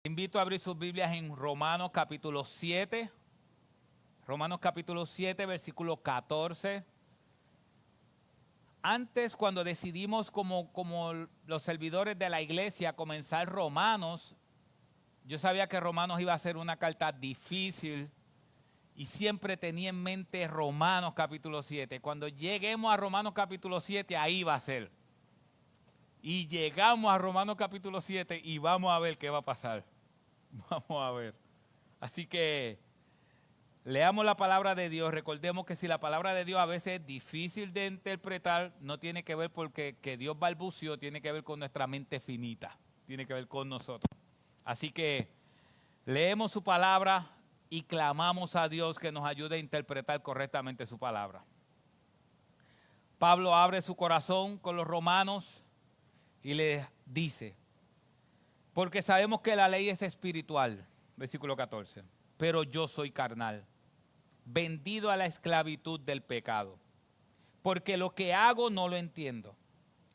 Invito a abrir sus Biblias en Romanos capítulo 7. Romanos capítulo 7, versículo 14. Antes, cuando decidimos como los servidores de la iglesia comenzar Romanos, yo sabía que Romanos iba a ser una carta difícil y siempre tenía en mente Romanos capítulo 7. Cuando lleguemos a Romanos capítulo 7, ahí va a ser. Y llegamos a Romanos capítulo 7 y vamos a ver qué va a pasar. Vamos a ver. Así que leamos la palabra de Dios. Recordemos que si la palabra de Dios a veces es difícil de interpretar, no tiene que ver porque que Dios balbuceó, tiene que ver con nuestra mente finita, tiene que ver con nosotros. Así que leemos su palabra y clamamos a Dios que nos ayude a interpretar correctamente su palabra. Pablo abre su corazón con los romanos y les dice: porque sabemos que la ley es espiritual, versículo 14, pero yo soy carnal, vendido a la esclavitud del pecado, porque lo que hago no lo entiendo,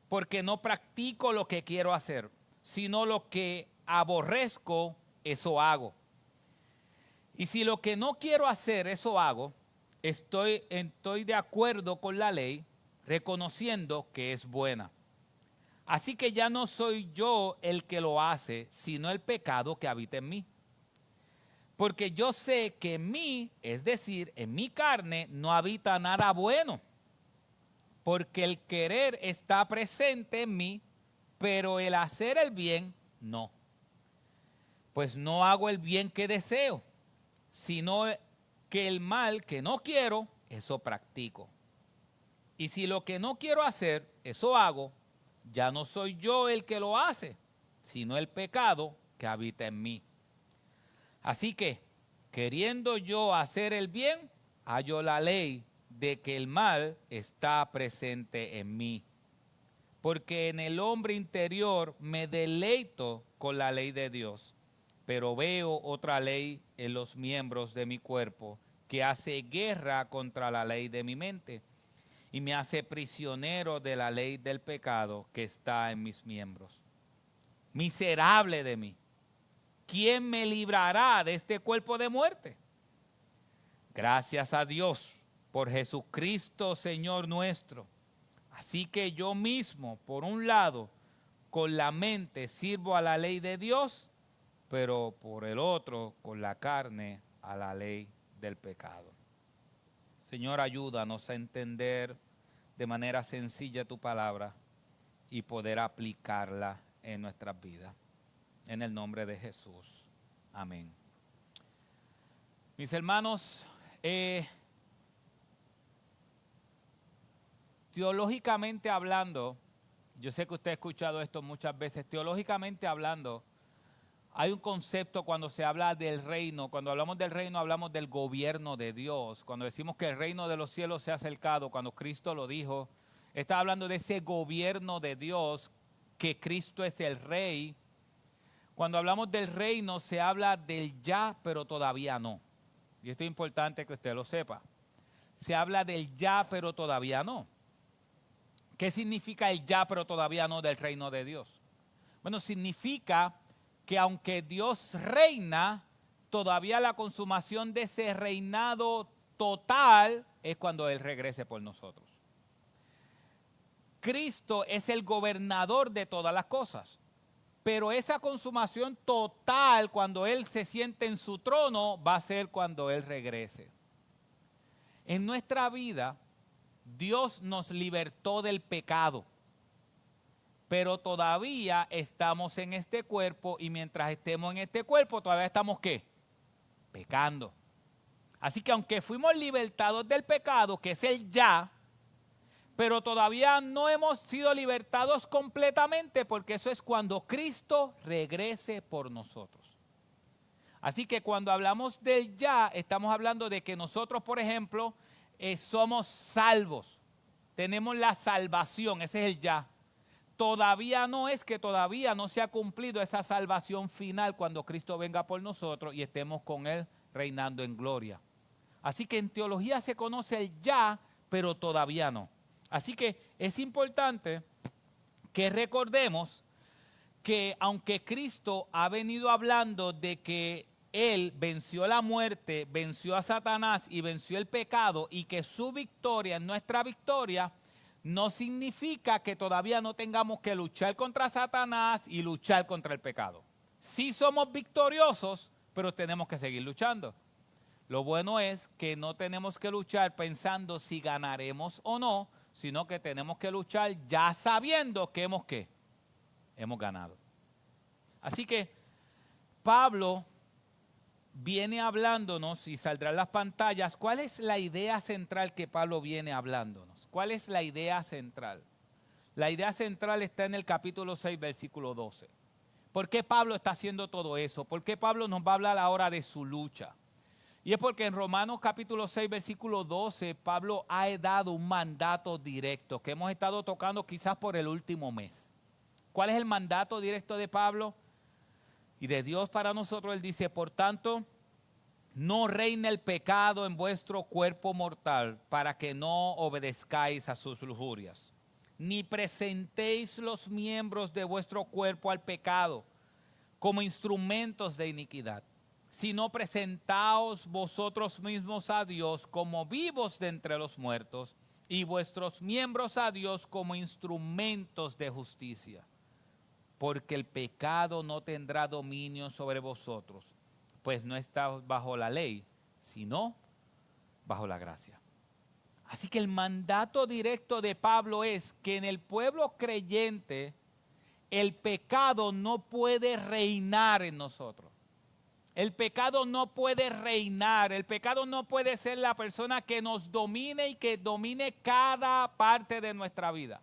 porque no practico lo que quiero hacer, sino lo que aborrezco, eso hago. Y si lo que no quiero hacer, eso hago, estoy de acuerdo con la ley, reconociendo que es buena. Así que ya no soy yo el que lo hace, sino el pecado que habita en mí. Porque yo sé que en mí, es decir, en mi carne, no habita nada bueno. Porque el querer está presente en mí, pero el hacer el bien, no. Pues no hago el bien que deseo, sino que el mal que no quiero, eso practico. Y si lo que no quiero hacer, eso hago, ya no soy yo el que lo hace, sino el pecado que habita en mí. Así que, queriendo yo hacer el bien, hallo la ley de que el mal está presente en mí. Porque en el hombre interior me deleito con la ley de Dios, pero veo otra ley en los miembros de mi cuerpo que hace guerra contra la ley de mi mente y me hace prisionero de la ley del pecado que está en mis miembros. Miserable de mí, ¿quién me librará de este cuerpo de muerte? Gracias a Dios por Jesucristo, Señor nuestro. Así que yo mismo, por un lado, con la mente sirvo a la ley de Dios, pero por el otro, con la carne, a la ley del pecado. Señor, ayúdanos a entender de manera sencilla tu palabra y poder aplicarla en nuestras vidas. En el nombre de Jesús. Amén. Mis hermanos, teológicamente hablando, yo sé que usted ha escuchado esto muchas veces, teológicamente hablando, hay un concepto cuando se habla del reino. Cuando hablamos del reino, hablamos del gobierno de Dios. Cuando decimos que el reino de los cielos se ha acercado, cuando Cristo lo dijo, está hablando de ese gobierno de Dios, que Cristo es el rey. Cuando hablamos del reino, se habla del ya, pero todavía no. Y esto es importante que usted lo sepa. Se habla del ya, pero todavía no. ¿Qué significa el ya, pero todavía no del reino de Dios? Bueno, significa que aunque Dios reina, todavía la consumación de ese reinado total es cuando Él regrese por nosotros. Cristo es el gobernador de todas las cosas, pero esa consumación total cuando Él se siente en su trono va a ser cuando Él regrese. En nuestra vida, Dios nos libertó del pecado. Pero todavía estamos en este cuerpo y mientras estemos en este cuerpo todavía estamos ¿qué? Pecando. Así que aunque fuimos libertados del pecado, que es el ya, pero todavía no hemos sido libertados completamente porque eso es cuando Cristo regrese por nosotros. Así que cuando hablamos del ya, estamos hablando de que nosotros, por ejemplo, somos salvos. Tenemos la salvación, ese es el ya. Todavía no es que todavía no se ha cumplido esa salvación final cuando Cristo venga por nosotros y estemos con Él reinando en gloria. Así que en teología se conoce el ya, pero todavía no. Así que es importante que recordemos que aunque Cristo ha venido hablando de que Él venció la muerte, venció a Satanás y venció el pecado, y que su victoria es nuestra victoria, no significa que todavía no tengamos que luchar contra Satanás y luchar contra el pecado. Sí somos victoriosos, pero tenemos que seguir luchando. Lo bueno es que no tenemos que luchar pensando si ganaremos o no, sino que tenemos que luchar ya sabiendo que hemos ganado. Así que Pablo viene hablándonos, y saldrá en las pantallas, ¿cuál es la idea central que Pablo viene hablándonos? ¿Cuál es la idea central? La idea central está en el capítulo 6, versículo 12. ¿Por qué Pablo está haciendo todo eso? ¿Por qué Pablo nos va a hablar ahora de su lucha? Y es porque en Romanos capítulo 6, versículo 12, Pablo ha dado un mandato directo que hemos estado tocando quizás por el último mes. ¿Cuál es el mandato directo de Pablo y de Dios para nosotros? Él dice, por tanto, no reine el pecado en vuestro cuerpo mortal para que no obedezcáis a sus lujurias. Ni presentéis los miembros de vuestro cuerpo al pecado como instrumentos de iniquidad, sino presentaos vosotros mismos a Dios como vivos de entre los muertos y vuestros miembros a Dios como instrumentos de justicia. Porque el pecado no tendrá dominio sobre vosotros, pues no estáis bajo la ley, sino bajo la gracia. Así que el mandato directo de Pablo es que en el pueblo creyente el pecado no puede reinar en nosotros. El pecado no puede reinar, el pecado no puede ser la persona que nos domine y que domine cada parte de nuestra vida.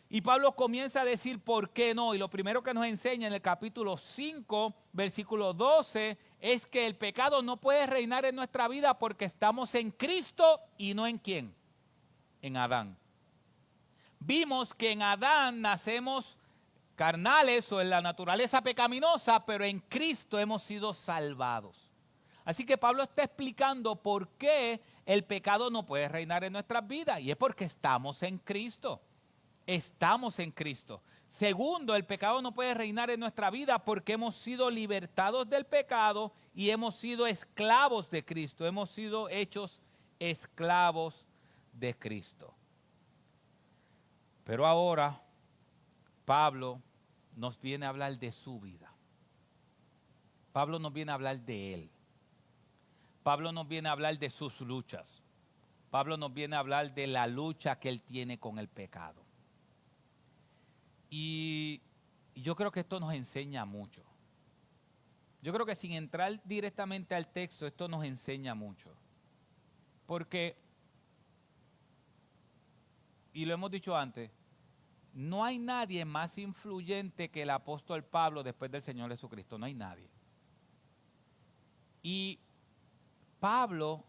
Y Pablo comienza a decir por qué no. Y lo primero que nos enseña en el capítulo 5, versículo 12, es que el pecado no puede reinar en nuestra vida porque estamos en Cristo y no en ¿quién? En Adán. Vimos que en Adán nacemos carnales o en la naturaleza pecaminosa, pero en Cristo hemos sido salvados. Así que Pablo está explicando por qué el pecado no puede reinar en nuestras vidas. Y es porque estamos en Cristo. Estamos en Cristo. Segundo, el pecado no puede reinar en nuestra vida porque hemos sido libertados del pecado y hemos sido esclavos de Cristo. Hemos sido hechos esclavos de Cristo. Pero ahora Pablo nos viene a hablar de su vida. Pablo nos viene a hablar de él. Pablo nos viene a hablar de sus luchas. Pablo nos viene a hablar de la lucha que él tiene con el pecado. Y yo creo que esto nos enseña mucho. Yo creo que sin entrar directamente al texto, esto nos enseña mucho. Porque, y lo hemos dicho antes, no hay nadie más influyente que el apóstol Pablo después del Señor Jesucristo. No hay nadie. Y Pablo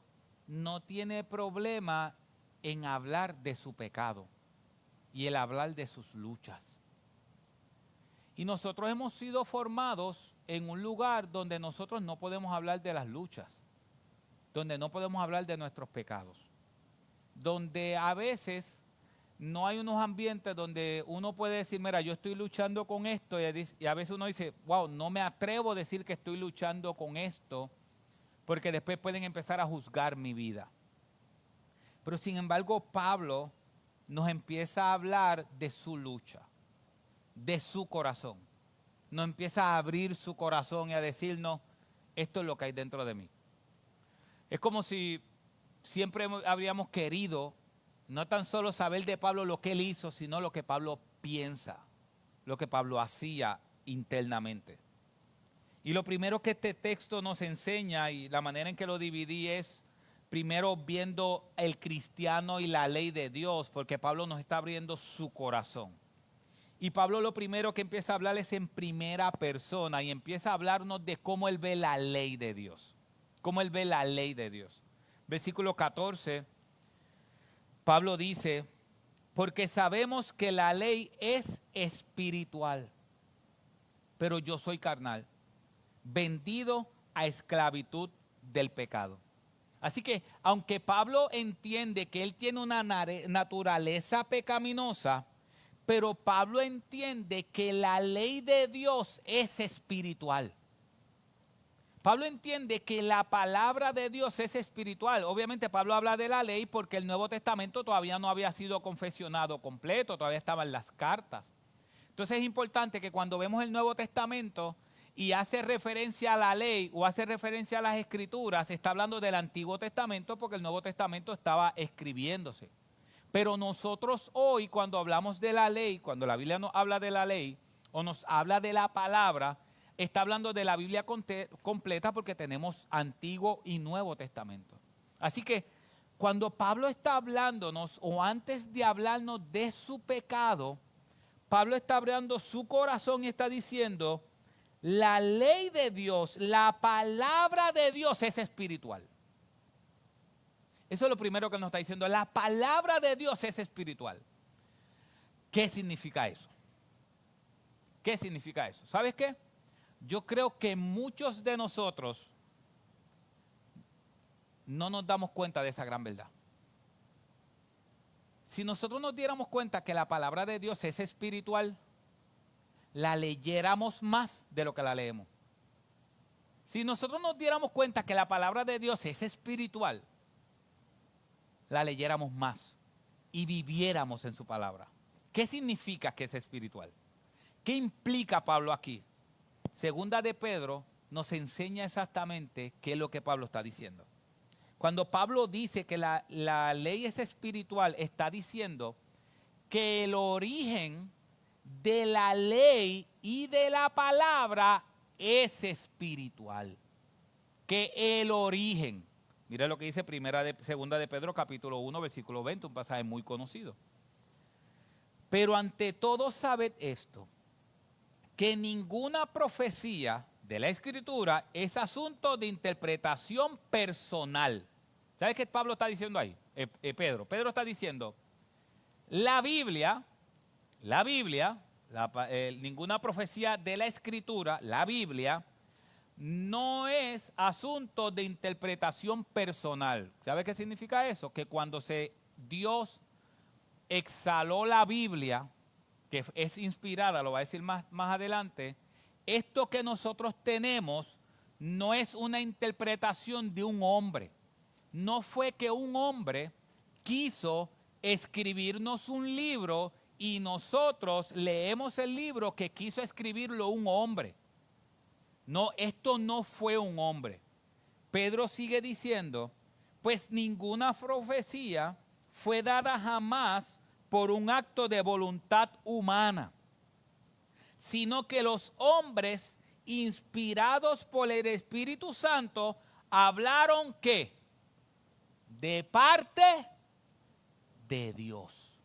no tiene problema en hablar de su pecado y el hablar de sus luchas. Y nosotros hemos sido formados en un lugar donde nosotros no podemos hablar de las luchas, donde no podemos hablar de nuestros pecados, donde a veces no hay unos ambientes donde uno puede decir, mira, yo estoy luchando con esto, y a veces uno dice, wow, no me atrevo a decir que estoy luchando con esto, porque después pueden empezar a juzgar mi vida. Pero sin embargo, Pablo nos empieza a hablar de su lucha, de su corazón. Nos empieza a abrir su corazón y a decirnos, esto es lo que hay dentro de mí. Es como si siempre habríamos querido no tan solo saber de Pablo lo que él hizo, sino lo que Pablo piensa, lo que Pablo hacía internamente. Y lo primero que este texto nos enseña, y la manera en que lo dividí, es primero viendo el cristiano y la ley de Dios, porque Pablo nos está abriendo su corazón. Y Pablo lo primero que empieza a hablar es en primera persona y empieza a hablarnos de cómo él ve la ley de Dios. Cómo él ve la ley de Dios. Versículo 14, Pablo dice, porque sabemos que la ley es espiritual, pero yo soy carnal, vendido a esclavitud del pecado. Así que aunque Pablo entiende que él tiene una naturaleza pecaminosa, Pero Pablo entiende que la ley de Dios es espiritual. Pablo entiende que la palabra de Dios es espiritual. Obviamente Pablo habla de la ley porque el Nuevo Testamento todavía no había sido confeccionado completo, todavía estaban las cartas. Entonces es importante que cuando vemos el Nuevo Testamento y hace referencia a la ley o hace referencia a las escrituras, está hablando del Antiguo Testamento porque el Nuevo Testamento estaba escribiéndose. Pero nosotros hoy cuando hablamos de la ley, cuando la Biblia nos habla de la ley o nos habla de la palabra, está hablando de la Biblia completa porque tenemos Antiguo y Nuevo Testamento. Así que cuando Pablo está hablándonos o antes de hablarnos de su pecado, Pablo está abriendo su corazón y está diciendo, la ley de Dios, la palabra de Dios es espiritual. Eso es lo primero que nos está diciendo, la palabra de Dios es espiritual. ¿Qué significa eso? ¿Qué significa eso? ¿Sabes qué? Yo creo que muchos de nosotros no nos damos cuenta de esa gran verdad. Si nosotros nos diéramos cuenta que la palabra de Dios es espiritual, la leyéramos más de lo que la leemos. Si nosotros nos diéramos cuenta que la palabra de Dios es espiritual, la leyéramos más y viviéramos en su palabra. ¿Qué significa que es espiritual? ¿Qué implica Pablo aquí? Segunda de Pedro nos enseña exactamente qué es lo que Pablo está diciendo. Cuando Pablo dice que la ley es espiritual, está diciendo que el origen de la ley y de la palabra es espiritual. Que el origen, mira lo que dice segunda de Pedro capítulo 1 versículo 20, un pasaje muy conocido. Pero ante todo sabed esto, que ninguna profecía de la Escritura es asunto de interpretación personal. ¿Sabes qué Pablo está diciendo ahí? Pedro está diciendo, ninguna profecía de la Escritura, la Biblia, no es asunto de interpretación personal. ¿Sabe qué significa eso? Que cuando Dios exhaló la Biblia, que es inspirada, lo va a decir más adelante, esto que nosotros tenemos no es una interpretación de un hombre. No fue que un hombre quiso escribirnos un libro y nosotros leemos el libro que quiso escribirlo un hombre. No, esto no fue un hombre. Pedro sigue diciendo, pues ninguna profecía fue dada jamás por un acto de voluntad humana, sino que los hombres inspirados por el Espíritu Santo hablaron ¿qué? De parte de Dios.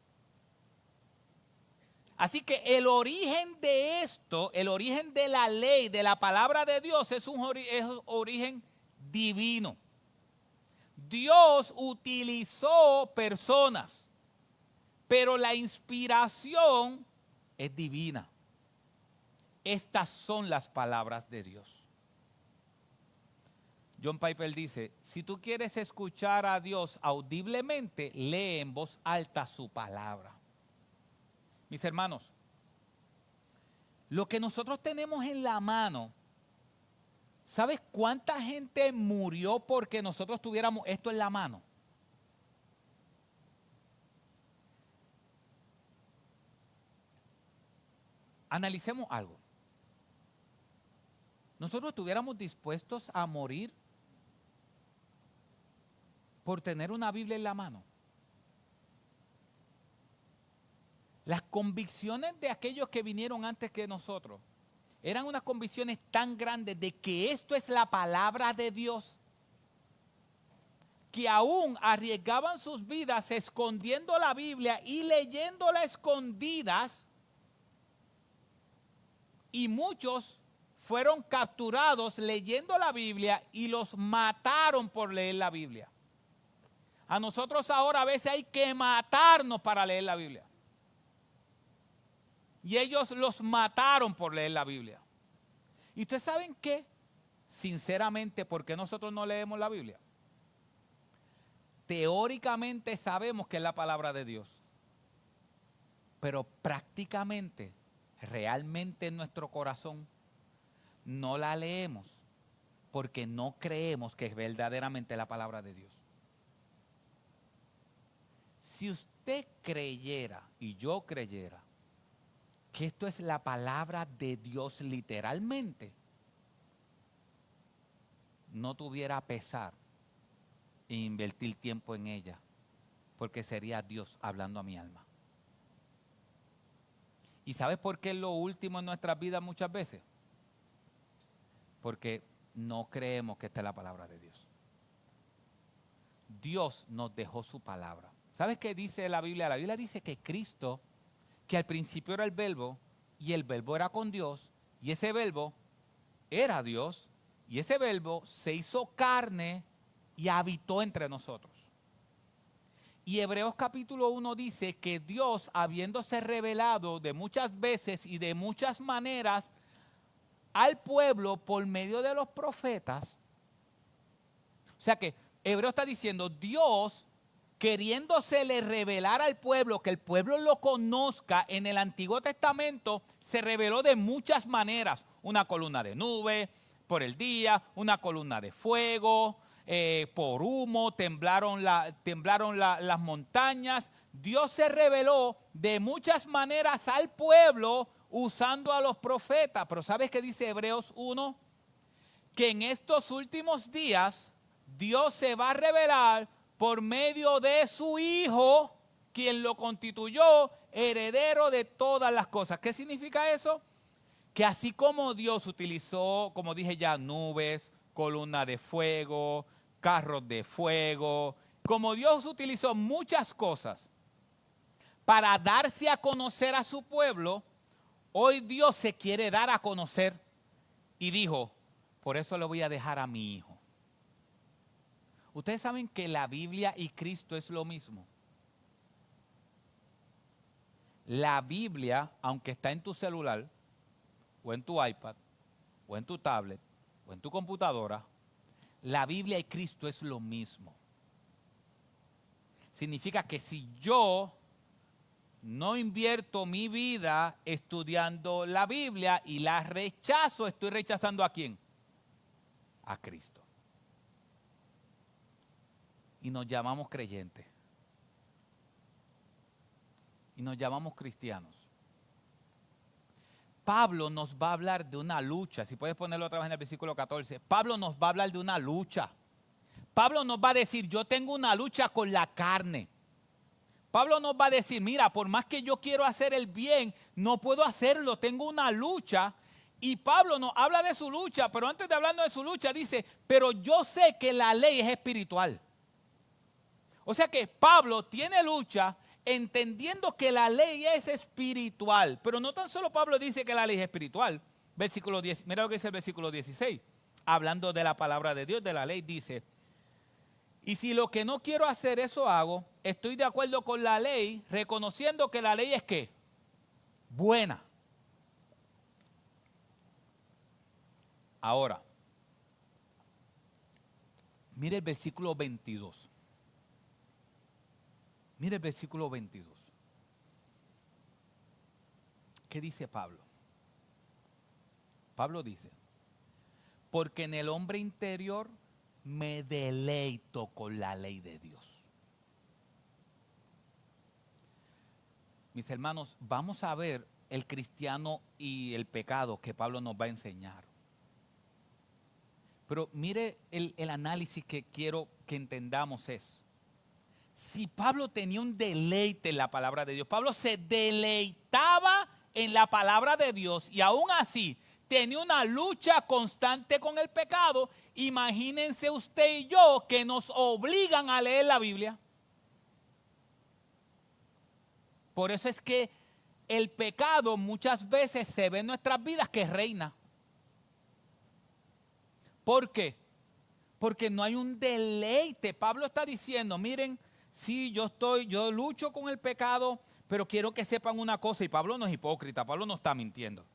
Así que el origen de esto, el origen de la ley, de la palabra de Dios es un origen divino. Dios utilizó personas, pero la inspiración es divina. Estas son las palabras de Dios. John Piper dice, si tú quieres escuchar a Dios audiblemente, lee en voz alta su palabra. Mis hermanos, lo que nosotros tenemos en la mano, ¿sabes cuánta gente murió porque nosotros tuviéramos esto en la mano? Analicemos algo. ¿Nosotros estuviéramos dispuestos a morir por tener una Biblia en la mano? Las convicciones de aquellos que vinieron antes que nosotros eran unas convicciones tan grandes de que esto es la palabra de Dios, que aún arriesgaban sus vidas escondiendo la Biblia y leyéndola escondidas, y muchos fueron capturados leyendo la Biblia y los mataron por leer la Biblia. A nosotros ahora a veces hay que matarnos para leer la Biblia. Y ellos los mataron por leer la Biblia. ¿Y ustedes saben qué? Sinceramente, ¿por qué nosotros no leemos la Biblia? Teóricamente sabemos que es la palabra de Dios. pero prácticamente, realmente en nuestro corazón, no la leemos porque no creemos que es verdaderamente la palabra de Dios. Si usted creyera y yo creyera que esto es la palabra de Dios literalmente, no tuviera pesar en invertir tiempo en ella, porque sería Dios hablando a mi alma. ¿Y sabes por qué es lo último en nuestras vidas muchas veces? Porque no creemos que esta es la palabra de Dios. Dios nos dejó su palabra. ¿Sabes qué dice la Biblia? La Biblia dice que Cristo, que al principio era el verbo, y el verbo era con Dios, y ese verbo era Dios, y ese verbo se hizo carne y habitó entre nosotros. Y Hebreos capítulo 1 dice que Dios, habiéndose revelado de muchas veces y de muchas maneras al pueblo por medio de los profetas, o sea que Hebreo está diciendo, Dios queriéndosele revelar al pueblo, que el pueblo lo conozca, en el Antiguo Testamento se reveló de muchas maneras. Una columna de nube por el día, una columna de fuego, por humo, temblaron las montañas. Dios se reveló de muchas maneras al pueblo usando a los profetas. Pero ¿sabes qué dice Hebreos 1? Que en estos últimos días Dios se va a revelar por medio de su Hijo, quien lo constituyó heredero de todas las cosas. ¿Qué significa eso? Que así como Dios utilizó, como dije ya, nubes, columna de fuego, carros de fuego, como Dios utilizó muchas cosas para darse a conocer a su pueblo, hoy Dios se quiere dar a conocer y dijo, por eso le voy a dejar a mi Hijo. Ustedes saben que la Biblia y Cristo es lo mismo. La Biblia, aunque está en tu celular, o en tu iPad, o en tu tablet, o en tu computadora, la Biblia y Cristo es lo mismo. Significa que si yo no invierto mi vida estudiando la Biblia y la rechazo, ¿estoy rechazando a quién? A Cristo. Y nos llamamos creyentes. Y nos llamamos cristianos. Pablo nos va a hablar de una lucha. Si puedes ponerlo otra vez en el versículo 14. Pablo nos va a hablar de una lucha. Pablo nos va a decir, yo tengo una lucha con la carne. Pablo nos va a decir, mira, por más que yo quiero hacer el bien, no puedo hacerlo, tengo una lucha. Y Pablo nos habla de su lucha, pero antes de hablando de su lucha dice, pero yo sé que la ley es espiritual. O sea que Pablo tiene lucha entendiendo que la ley es espiritual. Pero no tan solo Pablo dice que la ley es espiritual. Versículo 10, mira lo que dice el versículo 16. Hablando de la palabra de Dios, de la ley, dice, y si lo que no quiero hacer eso hago, estoy de acuerdo con la ley, reconociendo que la ley es ¿qué? Buena. Ahora, mire el versículo 22. Mire el versículo 22. ¿Qué dice Pablo? Pablo dice, porque en el hombre interior me deleito con la ley de Dios. Mis hermanos, vamos a ver el cristiano y el pecado que Pablo nos va a enseñar. Pero mire el análisis que quiero que entendamos es, si Pablo tenía un deleite en la palabra de Dios, Pablo se deleitaba en la palabra de Dios y aún así tenía una lucha constante con el pecado, imagínense usted y yo que nos obligan a leer la Biblia. Por eso es que el pecado muchas veces se ve en nuestras vidas que reina. ¿Por qué? Porque no hay un deleite. Pablo está diciendo, miren, sí, yo lucho con el pecado, pero quiero que sepan una cosa, y Pablo no es hipócrita, Pablo no está mintiendo.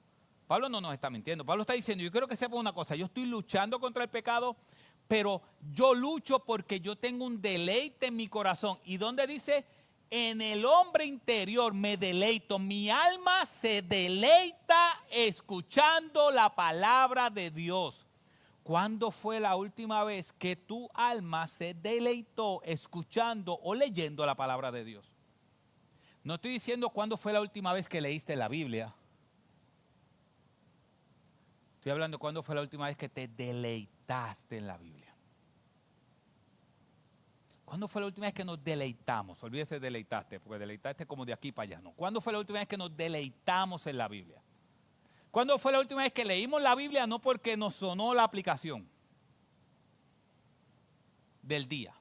Pablo no nos está mintiendo. Pablo está diciendo, yo quiero que sepan una cosa, yo estoy luchando contra el pecado, pero yo lucho porque yo tengo un deleite en mi corazón. ¿Y dónde dice? En el hombre interior me deleito. Mi alma se deleita escuchando la palabra de Dios. ¿Cuándo fue la última vez que tu alma se deleitó escuchando o leyendo la palabra de Dios? No estoy diciendo cuándo fue la última vez que leíste la Biblia. Estoy hablando cuándo fue la última vez que te deleitaste en la Biblia. ¿Cuándo fue la última vez que nos deleitamos? Olvídese de deleitaste, porque deleitaste como de aquí para allá. No. ¿Cuándo fue la última vez que nos deleitamos en la Biblia? ¿Cuándo fue la última vez que leímos la Biblia? No porque nos sonó la aplicación del día.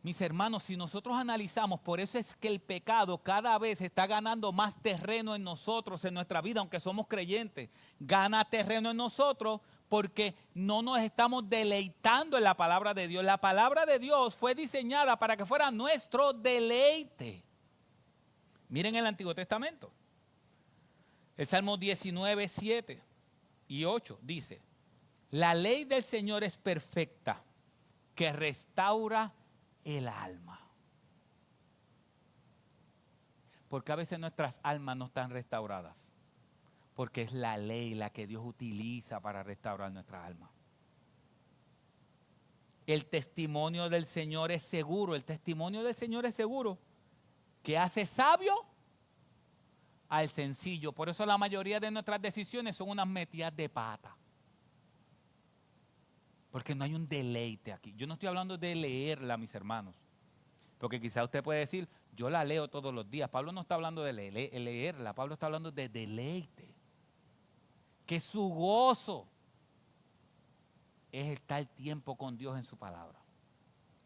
Mis hermanos, si nosotros analizamos, por eso es que el pecado cada vez está ganando más terreno en nosotros, en nuestra vida, aunque somos creyentes. Gana terreno en nosotros porque no nos estamos deleitando en la palabra de Dios. La palabra de Dios fue diseñada para que fuera nuestro deleite. Miren el Antiguo Testamento. El Salmo 19, 7 y 8 dice: la ley del Señor es perfecta, que restaura el alma. Porque a veces nuestras almas no están restauradas. Porque es la ley la que Dios utiliza para restaurar nuestra alma. El testimonio del Señor es seguro. El testimonio del Señor es seguro, que hace sabio al sencillo. Por eso la mayoría de nuestras decisiones son unas metidas de pata. Porque no hay un deleite aquí. Yo no estoy hablando de leerla, mis hermanos. Porque quizá usted puede decir, yo la leo todos los días. Pablo no está hablando de leerla. Pablo está hablando de deleite. Que su gozo es estar tiempo con Dios en su palabra.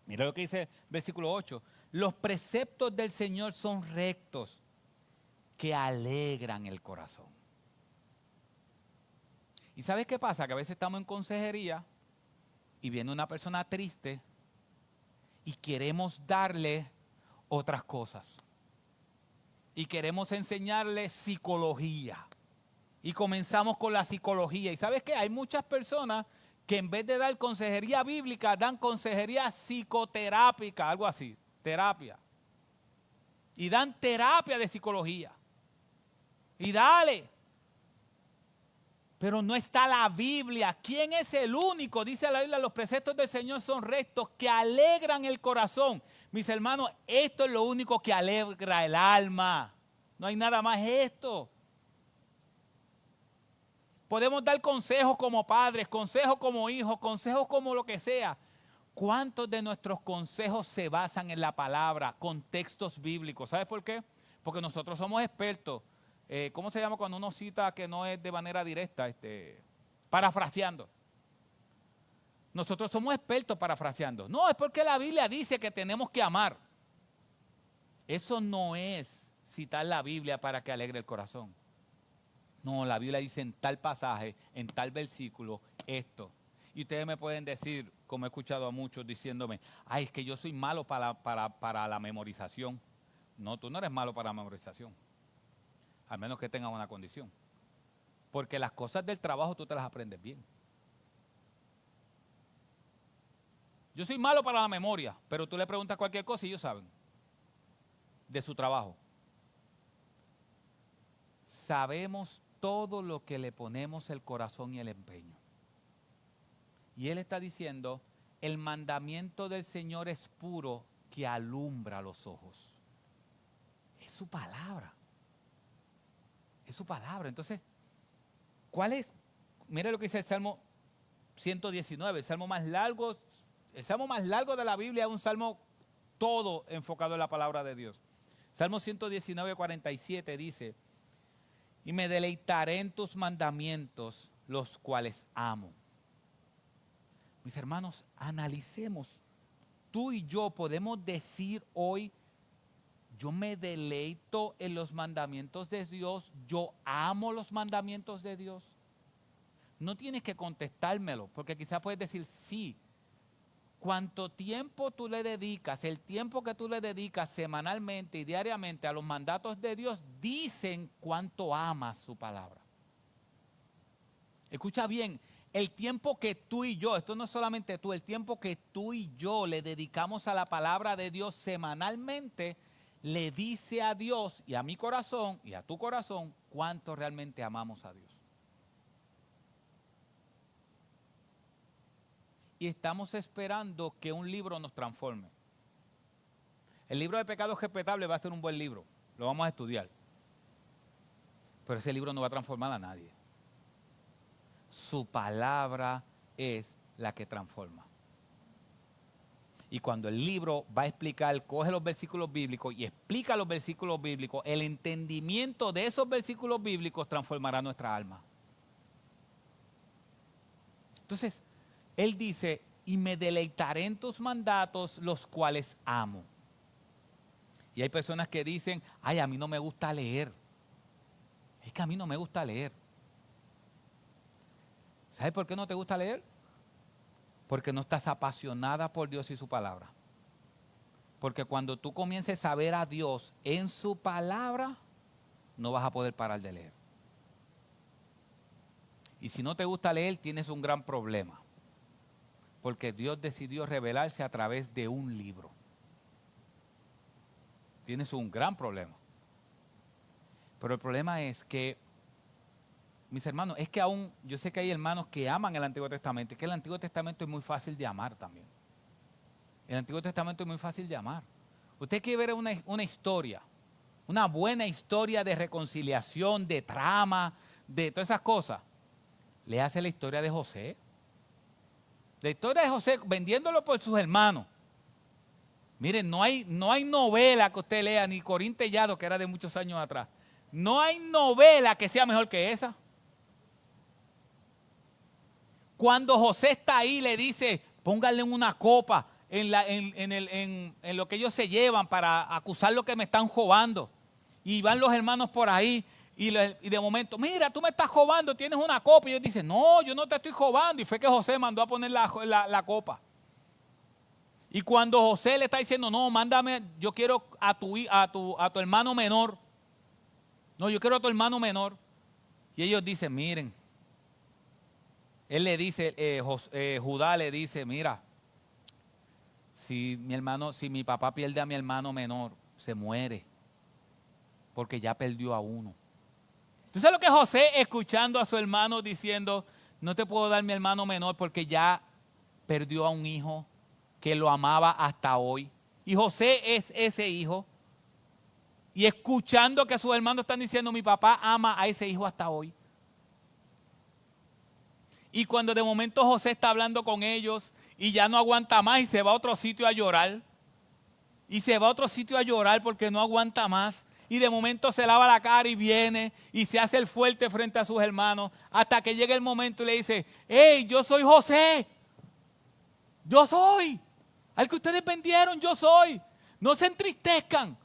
Mira lo que dice versículo 8. Los preceptos del Señor son rectos, que alegran el corazón. ¿Y sabes qué pasa? Que a veces estamos en consejería y viene una persona triste y queremos darle otras cosas. Y queremos enseñarle psicología. Y comenzamos con la psicología. ¿Y sabes qué? Hay muchas personas que en vez de dar consejería bíblica, dan consejería psicoterápica, algo así, terapia. Y dan terapia de psicología. Y dale. Pero no está la Biblia. ¿Quién es el único? Dice la Biblia, los preceptos del Señor son rectos, que alegran el corazón. Mis hermanos, esto es lo único que alegra el alma. No hay nada más esto. Podemos dar consejos como padres, consejos como hijos, consejos como lo que sea. ¿Cuántos de nuestros consejos se basan en la palabra, con textos bíblicos? ¿Sabes por qué? Porque nosotros somos expertos. ¿Cómo se llama cuando uno cita que no es de manera directa? Parafraseando. Nosotros somos expertos parafraseando. No, es porque la Biblia dice que tenemos que amar. Eso no es citar la Biblia para que alegre el corazón. No, la Biblia dice en tal pasaje, en tal versículo, esto. Y ustedes me pueden decir, como he escuchado a muchos diciéndome, ay, es que yo soy malo para la memorización. No, tú no eres malo para la memorización. Al menos que tengas una condición. Porque las cosas del trabajo tú te las aprendes bien. Yo soy malo para la memoria, pero tú le preguntas cualquier cosa y ellos saben de su trabajo. Sabemos todo lo que le ponemos el corazón y el empeño. Y él está diciendo, el mandamiento del Señor es puro, que alumbra los ojos. Es su palabra. Es su palabra. Entonces, ¿cuál es? Mire lo que dice el Salmo 119, el salmo más largo de la Biblia es un salmo todo enfocado en la palabra de Dios. Salmo 119, 47 dice, y me deleitaré en tus mandamientos, los cuales amo. Mis hermanos, analicemos. Tú y yo podemos decir hoy, yo me deleito en los mandamientos de Dios, yo amo los mandamientos de Dios. No tienes que contestármelo, porque quizás puedes decir sí. Cuánto tiempo tú le dedicas, el tiempo que tú le dedicas semanalmente y diariamente a los mandatos de Dios, dicen cuánto amas su palabra. Escucha bien, El tiempo que tú y yo, esto no es solamente tú, el tiempo que tú y yo le dedicamos a la palabra de Dios semanalmente, le dice a Dios y a mi corazón y a tu corazón cuánto realmente amamos a Dios. Y estamos esperando que un libro nos transforme. El libro de Pecados Respetables va a ser un buen libro, lo vamos a estudiar. Pero ese libro no va a transformar a nadie. Su palabra es la que transforma. Y cuando el libro va a explicar, coge los versículos bíblicos y explica los versículos bíblicos, el entendimiento de esos versículos bíblicos transformará nuestra alma. Entonces, él dice, y me deleitaré en tus mandatos, los cuales amo. Y hay personas que dicen, ay, a mí no me gusta leer. Es que a mí no me gusta leer. ¿Sabes por qué no te gusta leer? Porque no estás apasionada por Dios y su palabra. Porque cuando tú comiences a ver a Dios en su palabra, no vas a poder parar de leer. Y si no te gusta leer, tienes un gran problema. Porque Dios decidió revelarse a través de un libro. Tienes un gran problema. Pero el problema es que, mis hermanos, es que aún, yo sé que hay hermanos que aman el Antiguo Testamento, y que el Antiguo Testamento es muy fácil de amar también. El Antiguo Testamento es muy fácil de amar. Usted quiere ver una historia, una buena historia de reconciliación, de trama, de todas esas cosas. Le hace la historia de José. La historia de José vendiéndolo por sus hermanos. Miren, no hay novela que usted lea, ni Corín Tellado, que era de muchos años atrás. No hay novela que sea mejor que esa. Cuando José está ahí, le dice, pónganle una copa en lo que ellos se llevan para acusar lo que me están robando. Y van los hermanos por ahí y de momento, mira, tú me estás robando, tienes una copa. Y ellos dicen, no, yo no te estoy robando. Y fue que José mandó a poner la copa. Y cuando José le está diciendo, no, mándame, yo quiero a tu hermano menor. No, yo quiero a tu hermano menor. Y ellos dicen, miren. Él le dice, Judá le dice, mira, si mi papá pierde a mi hermano menor, se muere. Porque ya perdió a uno. ¿Tú sabes lo que José escuchando a su hermano diciendo, no te puedo dar mi hermano menor porque ya perdió a un hijo que lo amaba hasta hoy? Y José es ese hijo. Y escuchando que sus hermanos están diciendo, mi papá ama a ese hijo hasta hoy. Y cuando de momento José está hablando con ellos y ya no aguanta más y se va a otro sitio a llorar. Y se va a otro sitio a llorar porque no aguanta más. Y de momento se lava la cara y viene y se hace el fuerte frente a sus hermanos. Hasta que llega el momento y le dice, hey, yo soy José. Yo soy. Al que ustedes vendieron, yo soy. No se entristezcan.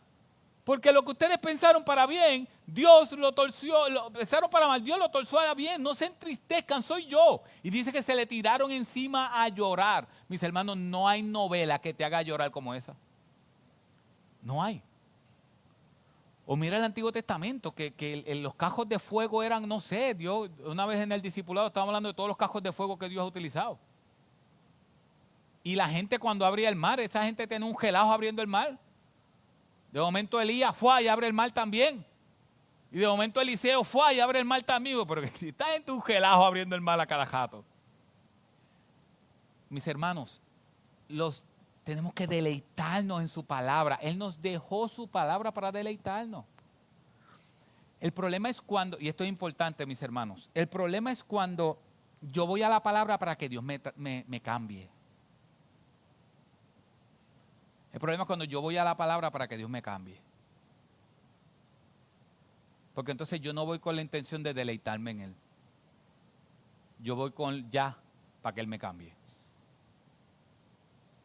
Porque lo que ustedes pensaron para bien, Dios lo torció, lo pensaron para mal, Dios lo torció a bien, no se entristezcan, soy yo. Y dice que se le tiraron encima a llorar. Mis hermanos, no hay novela que te haga llorar como esa. No hay. O mira el Antiguo Testamento, que los cajos de fuego eran, no sé, Dios, una vez en el discipulado estábamos hablando de todos los cajos de fuego que Dios ha utilizado. Y la gente cuando abría el mar, esa gente tenía un gelado abriendo el mar. De momento Elías fue y abre el mar también. Y de momento Eliseo fue y abre el mar también. Pero si está en tu gelado abriendo el mar a cada jato. Mis hermanos, tenemos que deleitarnos en su palabra. Él nos dejó su palabra para deleitarnos. El problema es cuando, y esto es importante, mis hermanos, el problema es cuando yo voy a la palabra para que Dios me cambie. El problema es cuando yo voy a la palabra para que Dios me cambie. Porque entonces yo no voy con la intención de deleitarme en Él. Yo voy para que Él me cambie.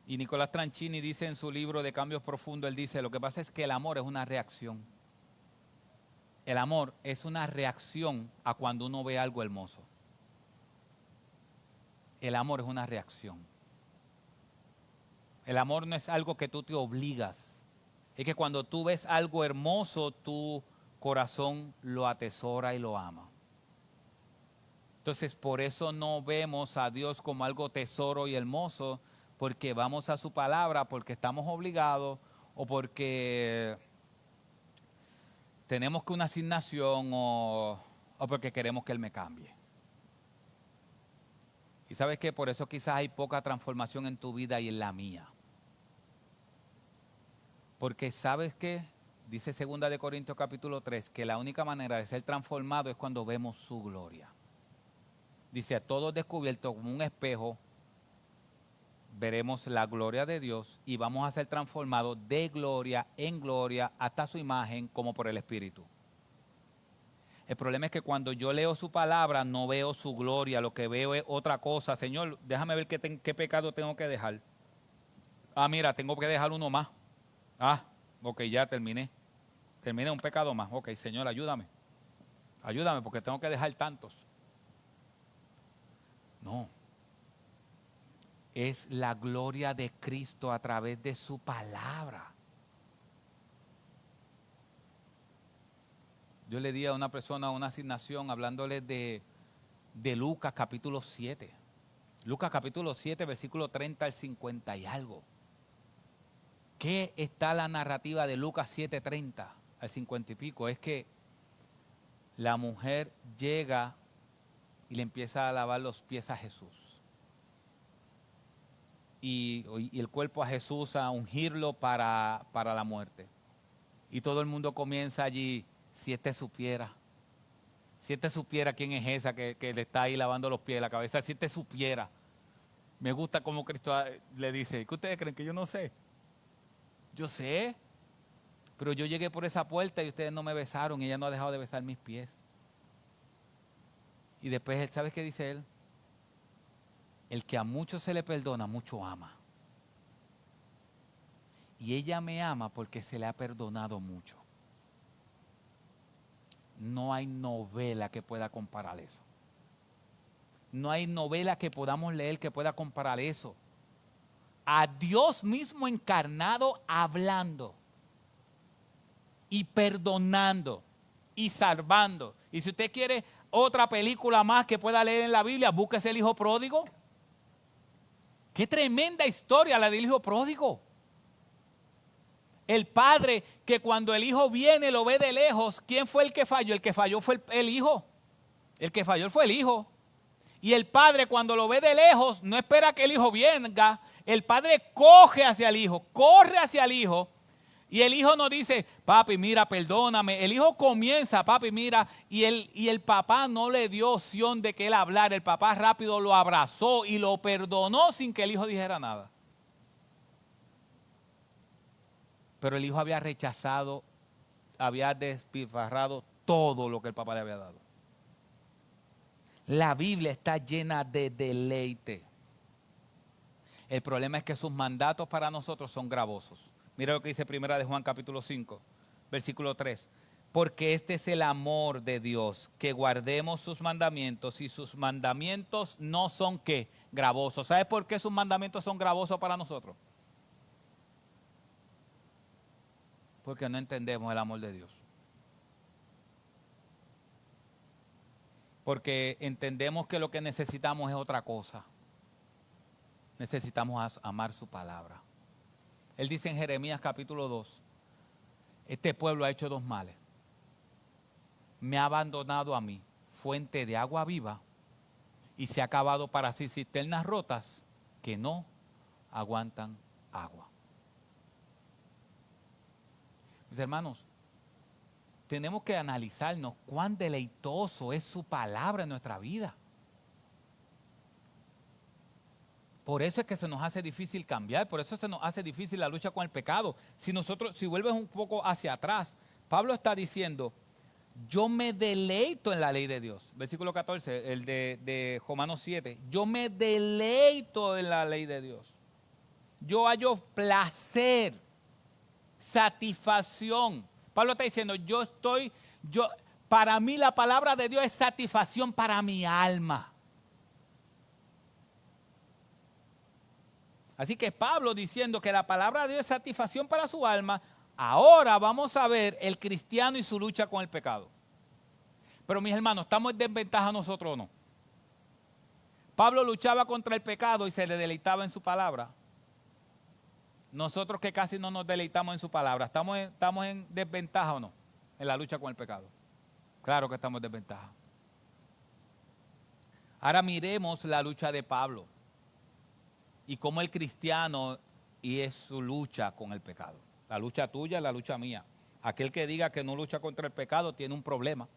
Y Nicolás Tranchini dice en su libro de Cambios Profundos, él dice, lo que pasa es que el amor es una reacción. El amor es una reacción a cuando uno ve algo hermoso. El amor es una reacción. El amor no es algo que tú te obligas. Es que cuando tú ves algo hermoso, tu corazón lo atesora y lo ama. Entonces, por eso no vemos a Dios como algo tesoro y hermoso, porque vamos a su palabra, porque estamos obligados o porque tenemos que una asignación o porque queremos que Él me cambie. Y sabes que por eso quizás hay poca transformación en tu vida y en la mía. Porque sabes que, dice 2 de Corintios capítulo 3, que la única manera de ser transformado es cuando vemos su gloria. Dice, a todos descubiertos como un espejo, veremos la gloria de Dios y vamos a ser transformados de gloria en gloria hasta su imagen como por el Espíritu. El problema es que cuando yo leo su palabra no veo su gloria, lo que veo es otra cosa. Señor, déjame ver qué pecado tengo que dejar. Ah, mira, tengo que dejar uno más. Ah, ok, ya terminé. Terminé un pecado más. Ok, Señor, ayúdame. Ayúdame porque tengo que dejar tantos. No. Es la gloria de Cristo a través de su palabra. Yo le di a una persona una asignación hablándole de Lucas capítulo 7. Lucas capítulo 7, versículo 30 al 50 y algo. ¿Qué está la narrativa de Lucas 7, 30 al 50 y pico? Es que la mujer llega y le empieza a lavar los pies a Jesús. Y el cuerpo a Jesús a ungirlo para la muerte. Y todo el mundo comienza allí, si este supiera quién es esa que le está ahí lavando los pies, la cabeza, si este supiera. Me gusta como Cristo le dice, ¿qué ustedes creen que yo no sé? Yo sé, pero yo llegué por esa puerta y ustedes no me besaron y ella no ha dejado de besar mis pies. Y después él, ¿sabes qué dice él? El que a mucho se le perdona, mucho ama. Y ella me ama porque se le ha perdonado mucho. No hay novela que pueda comparar eso. No hay novela que podamos leer que pueda comparar eso. A Dios mismo encarnado hablando y perdonando y salvando. Y si usted quiere otra película más que pueda leer en la Biblia, búsquese el hijo pródigo. Qué tremenda historia la del hijo pródigo. El padre que cuando el hijo viene lo ve de lejos. ¿Quién fue el que falló? El que falló fue el hijo. El que falló fue el hijo. Y el padre cuando lo ve de lejos no espera que el hijo venga. El padre corre hacia el hijo. Y el hijo no dice, papi, mira, perdóname. El hijo comienza, papi, mira. Y el papá no le dio opción de que él hablara. El papá rápido lo abrazó y lo perdonó sin que el hijo dijera nada. Pero el hijo había rechazado, había despilfarrado todo lo que el papá le había dado. La Biblia está llena de deleite. El problema es que sus mandatos para nosotros son gravosos. Mira lo que dice 1 de Juan capítulo 5, versículo 3. Porque este es el amor de Dios, que guardemos sus mandamientos, y sus mandamientos no son ¿qué? Gravosos. ¿Sabes por qué sus mandamientos son gravosos para nosotros? Porque no entendemos el amor de Dios. Porque entendemos que lo que necesitamos es otra cosa. Necesitamos amar su palabra. Él dice en Jeremías capítulo 2, este pueblo ha hecho dos males. Me ha abandonado a mí, fuente de agua viva, y se ha acabado para sí cisternas rotas que no aguantan agua. Mis hermanos, tenemos que analizarnos cuán deleitoso es su palabra en nuestra vida. Por eso es que se nos hace difícil cambiar, por eso se nos hace difícil la lucha con el pecado. Si vuelves un poco hacia atrás, Pablo está diciendo, yo me deleito en la ley de Dios. Versículo 14, el de Romanos 7. Yo me deleito en la ley de Dios. Yo hallo placer, satisfacción. Pablo está diciendo, para mí la palabra de Dios es satisfacción para mi alma. Así que Pablo diciendo que la palabra de Dios es satisfacción para su alma, ahora vamos a ver el cristiano y su lucha con el pecado. Pero mis hermanos, ¿estamos en desventaja nosotros o no? Pablo luchaba contra el pecado y se le deleitaba en su palabra. Nosotros que casi no nos deleitamos en su palabra, ¿estamos en desventaja o no? En la lucha con el pecado. Claro que estamos en desventaja. Ahora miremos la lucha de Pablo y cómo el cristiano y es su lucha con el pecado. La lucha tuya, la lucha mía. Aquel que diga que no lucha contra el pecado tiene un problema.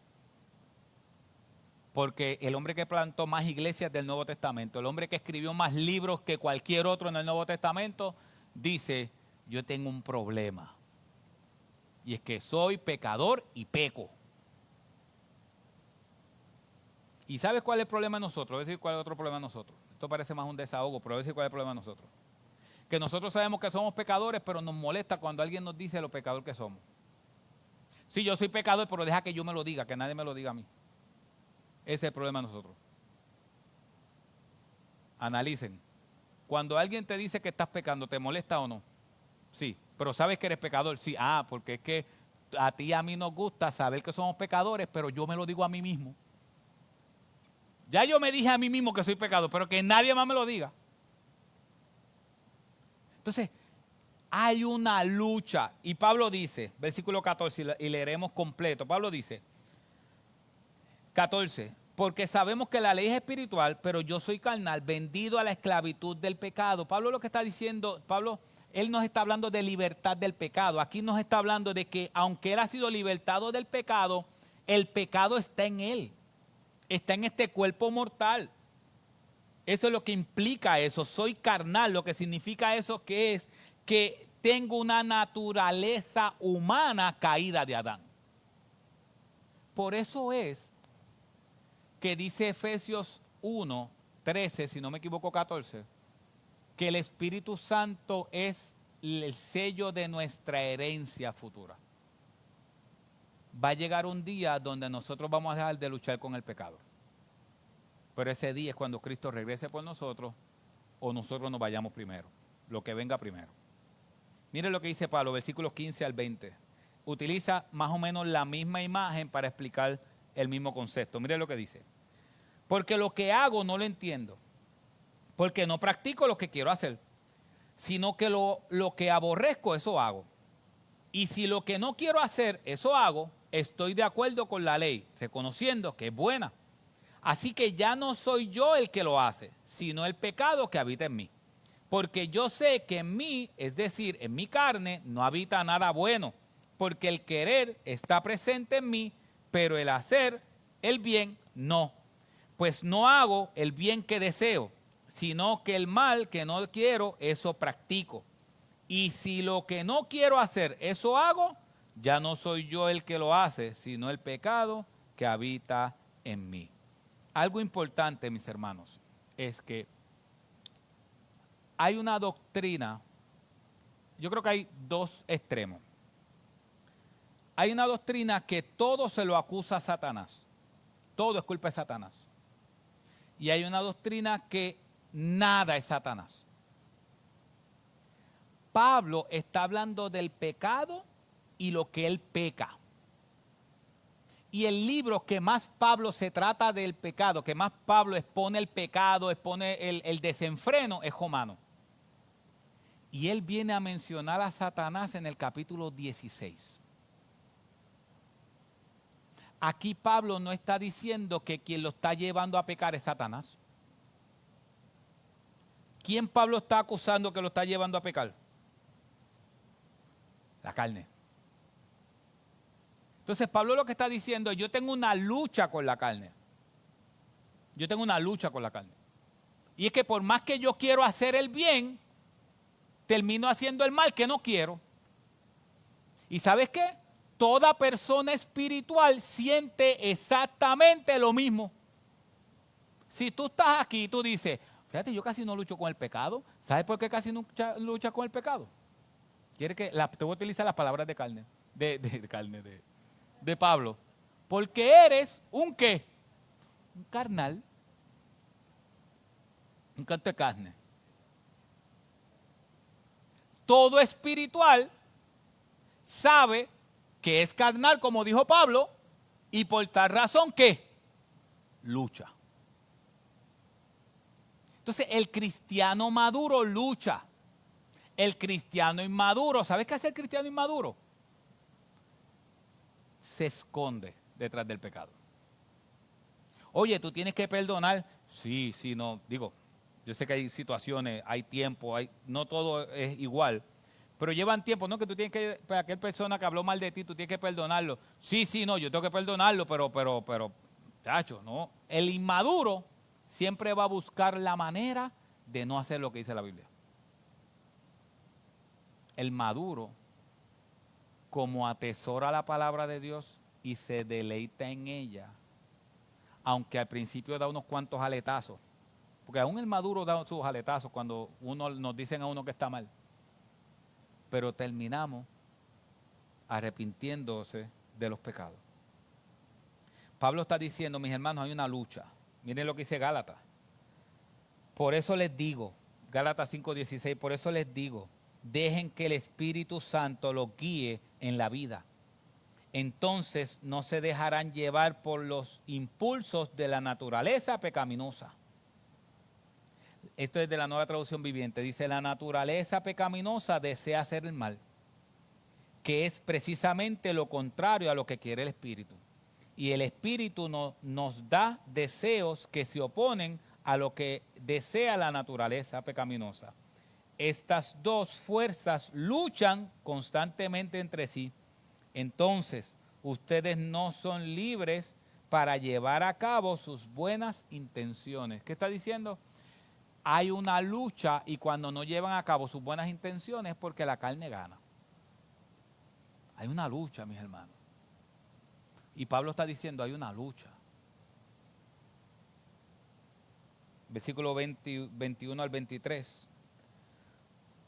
Porque el hombre que plantó más iglesias del Nuevo Testamento, el hombre que escribió más libros que cualquier otro en el Nuevo Testamento, dice, yo tengo un problema. Y es que soy pecador y peco. ¿Y sabes cuál es el problema de nosotros? Voy a decir cuál es otro problema de nosotros. Esto parece más un desahogo, pero voy a decir cuál es el problema de nosotros. Que nosotros sabemos que somos pecadores, pero nos molesta cuando alguien nos dice lo pecador que somos. Sí, yo soy pecador, pero deja que yo me lo diga, que nadie me lo diga a mí. Ese es el problema de nosotros. Analicen. Cuando alguien te dice que estás pecando, ¿te molesta o no? Sí, pero sabes que eres pecador. Sí, porque es que a ti y a mí nos gusta saber que somos pecadores, pero yo me lo digo a mí mismo. Ya yo me dije a mí mismo que soy pecador, pero que nadie más me lo diga. Entonces, hay una lucha. Y Pablo dice, versículo 14, y leeremos completo. Pablo dice, 14, porque sabemos que la ley es espiritual, pero yo soy carnal, vendido a la esclavitud del pecado. Pablo lo que está diciendo, él nos está hablando de libertad del pecado. Aquí nos está hablando de que aunque él ha sido libertado del pecado, el pecado está en él. Está en este cuerpo mortal. Eso es lo que implica eso. Soy carnal. Lo que significa eso que es que tengo una naturaleza humana caída de Adán. Por eso es que dice Efesios 1, 13, si no me equivoco 14, que el Espíritu Santo es el sello de nuestra herencia futura. Va a llegar un día donde nosotros vamos a dejar de luchar con el pecado. Pero ese día es cuando Cristo regrese por nosotros o nosotros nos vayamos primero. Lo que venga primero. Miren lo que dice Pablo, versículos 15 al 20. Utiliza más o menos la misma imagen para explicar el mismo concepto. Miren lo que dice. Porque lo que hago no lo entiendo. Porque no practico lo que quiero hacer. Sino que lo que aborrezco, eso hago. Y si lo que no quiero hacer, eso hago, estoy de acuerdo con la ley, reconociendo que es buena. Así que ya no soy yo el que lo hace, sino el pecado que habita en mí. Porque yo sé que en mí, es decir, en mi carne, no habita nada bueno. Porque el querer está presente en mí, pero el hacer el bien no. Pues no hago el bien que deseo, sino que el mal que no quiero, eso practico. Y si lo que no quiero hacer, eso hago, ya no soy yo el que lo hace, sino el pecado que habita en mí. Algo importante, mis hermanos, es que hay una doctrina, yo creo que hay dos extremos. Hay una doctrina que todo se lo acusa a Satanás. Todo es culpa de Satanás. Y hay una doctrina que nada es Satanás. Pablo está hablando del pecado y lo que él peca. Y el libro que más Pablo se trata del pecado, que más Pablo expone el pecado, expone el desenfreno, es Romanos. Y él viene a mencionar a Satanás en el capítulo 16. Aquí Pablo no está diciendo que quien lo está llevando a pecar es Satanás. ¿Quién Pablo está acusando que lo está llevando a pecar? La carne. Entonces Pablo lo que está diciendo es, yo tengo una lucha con la carne. Yo tengo una lucha con la carne. Y es que por más que yo quiero hacer el bien, termino haciendo el mal que no quiero. ¿Y sabes qué? Toda persona espiritual siente exactamente lo mismo. Si tú estás aquí y tú dices, fíjate, yo casi no lucho con el pecado. ¿Sabes por qué casi no luchas con el pecado? Te voy a utilizar las palabras de carne, de Pablo. Porque eres un ¿qué? Un carnal. Un canto de carne. Todo espiritual sabe que es carnal, como dijo Pablo, y por tal razón, ¿qué? Lucha. Entonces el cristiano maduro lucha. El cristiano inmaduro, ¿sabes qué hace el cristiano inmaduro? Se esconde detrás del pecado. Oye, tú tienes que perdonar. Sí, no, digo, yo sé que hay situaciones, hay tiempo, no todo es igual, pero llevan tiempo, ¿no? Que tú tienes que, para aquella persona que habló mal de ti, tú tienes que perdonarlo. Sí, no, yo tengo que perdonarlo, pero, chacho, no. El inmaduro siempre va a buscar la manera de no hacer lo que dice la Biblia. El maduro, como atesora la palabra de Dios y se deleita en ella, aunque al principio da unos cuantos aletazos, porque aún el maduro da sus aletazos cuando nos dicen a uno que está mal, pero terminamos arrepintiéndose de los pecados. Pablo está diciendo, mis hermanos, hay una lucha. Miren lo que dice Gálatas. Por eso les digo, Gálatas 5:16, por eso les digo, dejen que el Espíritu Santo los guíe en la vida. Entonces no se dejarán llevar por los impulsos de la naturaleza pecaminosa. Esto es de la Nueva Traducción Viviente. Dice, la naturaleza pecaminosa desea hacer el mal, que es precisamente lo contrario a lo que quiere el Espíritu. Y el Espíritu nos da deseos que se oponen a lo que desea la naturaleza pecaminosa. Estas dos fuerzas luchan constantemente entre sí. Entonces, ustedes no son libres para llevar a cabo sus buenas intenciones. ¿Qué está diciendo? Hay una lucha y cuando no llevan a cabo sus buenas intenciones es porque la carne gana. Hay una lucha, mis hermanos. Y Pablo está diciendo, hay una lucha. Versículo 21 al 23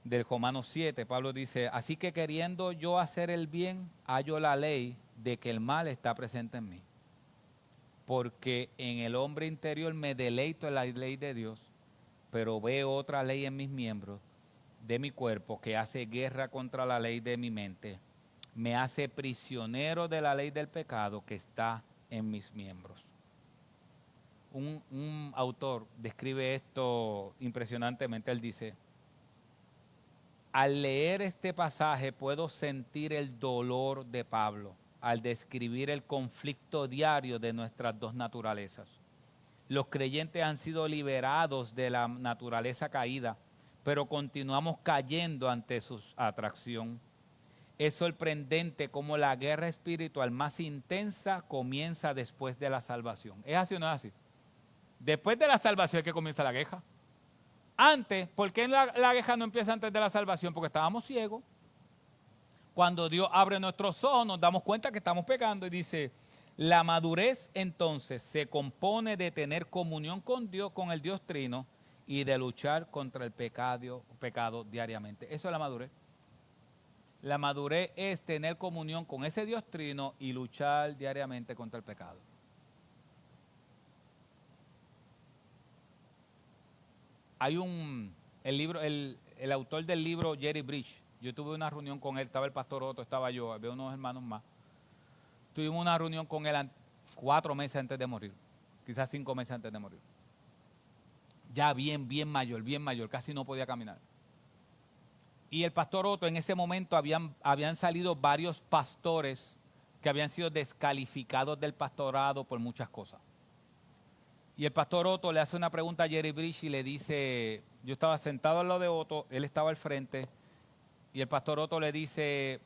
del Romanos 7, Pablo dice, así que queriendo yo hacer el bien, hallo la ley de que el mal está presente en mí. Porque en el hombre interior me deleito en la ley de Dios, pero veo otra ley en mis miembros de mi cuerpo que hace guerra contra la ley de mi mente. Me hace prisionero de la ley del pecado que está en mis miembros. Un autor describe esto impresionantemente. Él dice, al leer este pasaje puedo sentir el dolor de Pablo al describir el conflicto diario de nuestras dos naturalezas. Los creyentes han sido liberados de la naturaleza caída, pero continuamos cayendo ante su atracción. Es sorprendente cómo la guerra espiritual más intensa comienza después de la salvación. ¿Es así o no es así? Después de la salvación es que comienza la guerra. Antes, ¿por qué la guerra no empieza antes de la salvación? Porque estábamos ciegos. Cuando Dios abre nuestros ojos nos damos cuenta que estamos pecando y dice, la madurez entonces se compone de tener comunión con Dios, con el Dios Trino y de luchar contra el pecado diariamente. Eso es la madurez. La madurez es tener comunión con ese Dios Trino y luchar diariamente contra el pecado. Hay el autor del libro, Jerry Bridge. Yo tuve una reunión con él, estaba el pastor Otto, estaba yo, había unos hermanos más. Tuvimos una reunión con él 4 meses antes de morir, quizás 5 meses antes de morir. Ya bien mayor, casi no podía caminar. Y el pastor Otto, en ese momento habían salido varios pastores que habían sido descalificados del pastorado por muchas cosas. Y el pastor Otto le hace una pregunta a Jerry Bridge y le dice, yo estaba sentado al lado de Otto, él estaba al frente, y el pastor Otto le dice,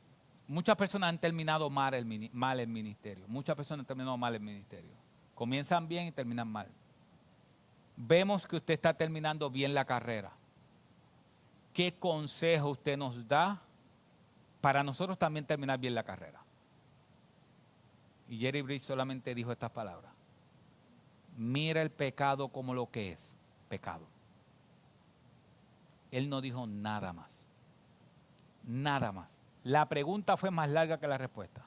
muchas personas han terminado mal el ministerio. Muchas personas han terminado mal el ministerio. Comienzan bien y terminan mal. Vemos que usted está terminando bien la carrera. ¿Qué consejo usted nos da para nosotros también terminar bien la carrera? Y Jerry Bridge solamente dijo estas palabras. Mira el pecado como lo que es, pecado. Él no dijo nada más. Nada más. La pregunta fue más larga que la respuesta.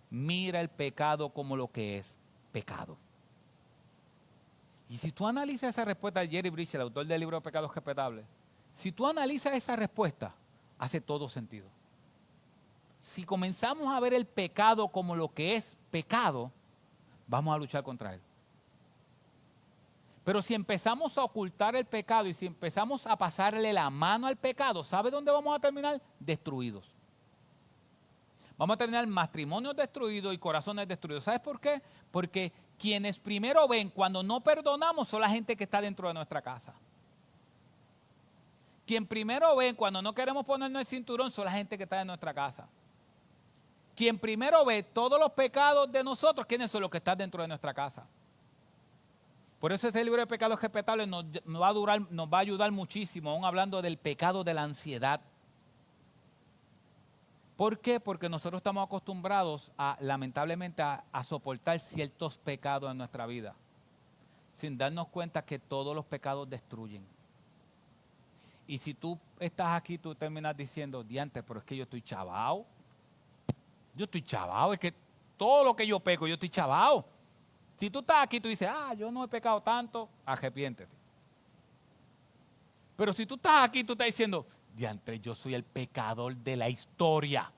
Mira el pecado como lo que es, pecado. Y si tú analizas esa respuesta de Jerry Bridge, el autor del libro Pecados Respetables, si tú analizas esa respuesta, hace todo sentido. Si comenzamos a ver el pecado como lo que es pecado, vamos a luchar contra él. Pero si empezamos a ocultar el pecado y si empezamos a pasarle la mano al pecado, ¿sabe dónde vamos a terminar? Destruidos. Vamos a terminar matrimonios destruidos y corazones destruidos. ¿Sabes por qué? Porque quienes primero ven cuando no perdonamos son la gente que está dentro de nuestra casa. Quien primero ve cuando no queremos ponernos el cinturón son la gente que está en nuestra casa. Quien primero ve todos los pecados de nosotros, ¿quiénes son los que están dentro de nuestra casa? Por eso este libro de pecados respetables nos va a ayudar muchísimo, aún hablando del pecado de la ansiedad. ¿Por qué? Porque nosotros estamos acostumbrados lamentablemente, a soportar ciertos pecados en nuestra vida, sin darnos cuenta que todos los pecados destruyen. Y si tú estás aquí, tú terminas diciendo, diantre, pero es que yo estoy chavao. Yo estoy chavao, es que todo lo que yo peco, yo estoy chavao. Si tú estás aquí, tú dices, yo no he pecado tanto, arrepiéntete. Pero si tú estás aquí, tú estás diciendo, diantre, yo soy el pecador de la historia.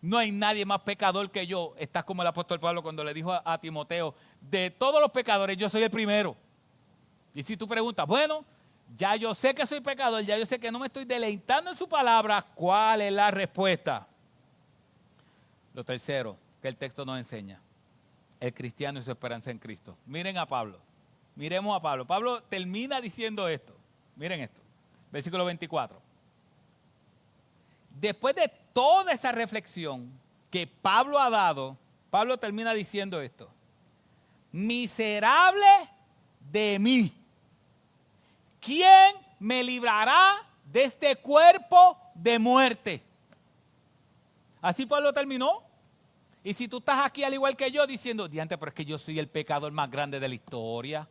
No hay nadie más pecador que yo. Estás como el apóstol Pablo cuando le dijo a Timoteo, de todos los pecadores, yo soy el primero. Y si tú preguntas, bueno, ya yo sé que soy pecador, ya yo sé que no me estoy deleitando en su palabra, ¿cuál es la respuesta? Lo tercero que el texto nos enseña, el cristiano y su esperanza en Cristo. Miren a Pablo, miremos a Pablo. Pablo termina diciendo esto, miren esto, versículo 24. Después de toda esa reflexión que Pablo ha dado, Pablo termina diciendo esto, miserable de mí. ¿Quién me librará de este cuerpo de muerte? Así Pablo terminó. Y si tú estás aquí al igual que yo diciendo, diante, pero es que yo soy el pecador más grande de la historia.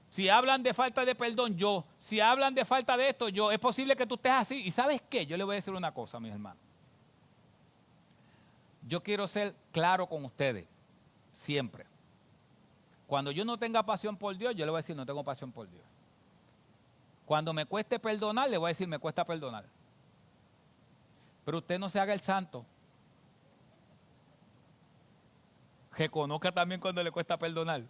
Si hablan de falta de perdón, yo. Si hablan de falta de esto, yo. Es posible que tú estés así. ¿Y sabes qué? Yo le voy a decir una cosa, mis hermanos. Yo quiero ser claro con ustedes, siempre. Cuando yo no tenga pasión por Dios, yo le voy a decir, no tengo pasión por Dios. Cuando me cueste perdonar, le voy a decir, me cuesta perdonar. Pero usted no se haga el santo. Reconozca también cuando le cuesta perdonar.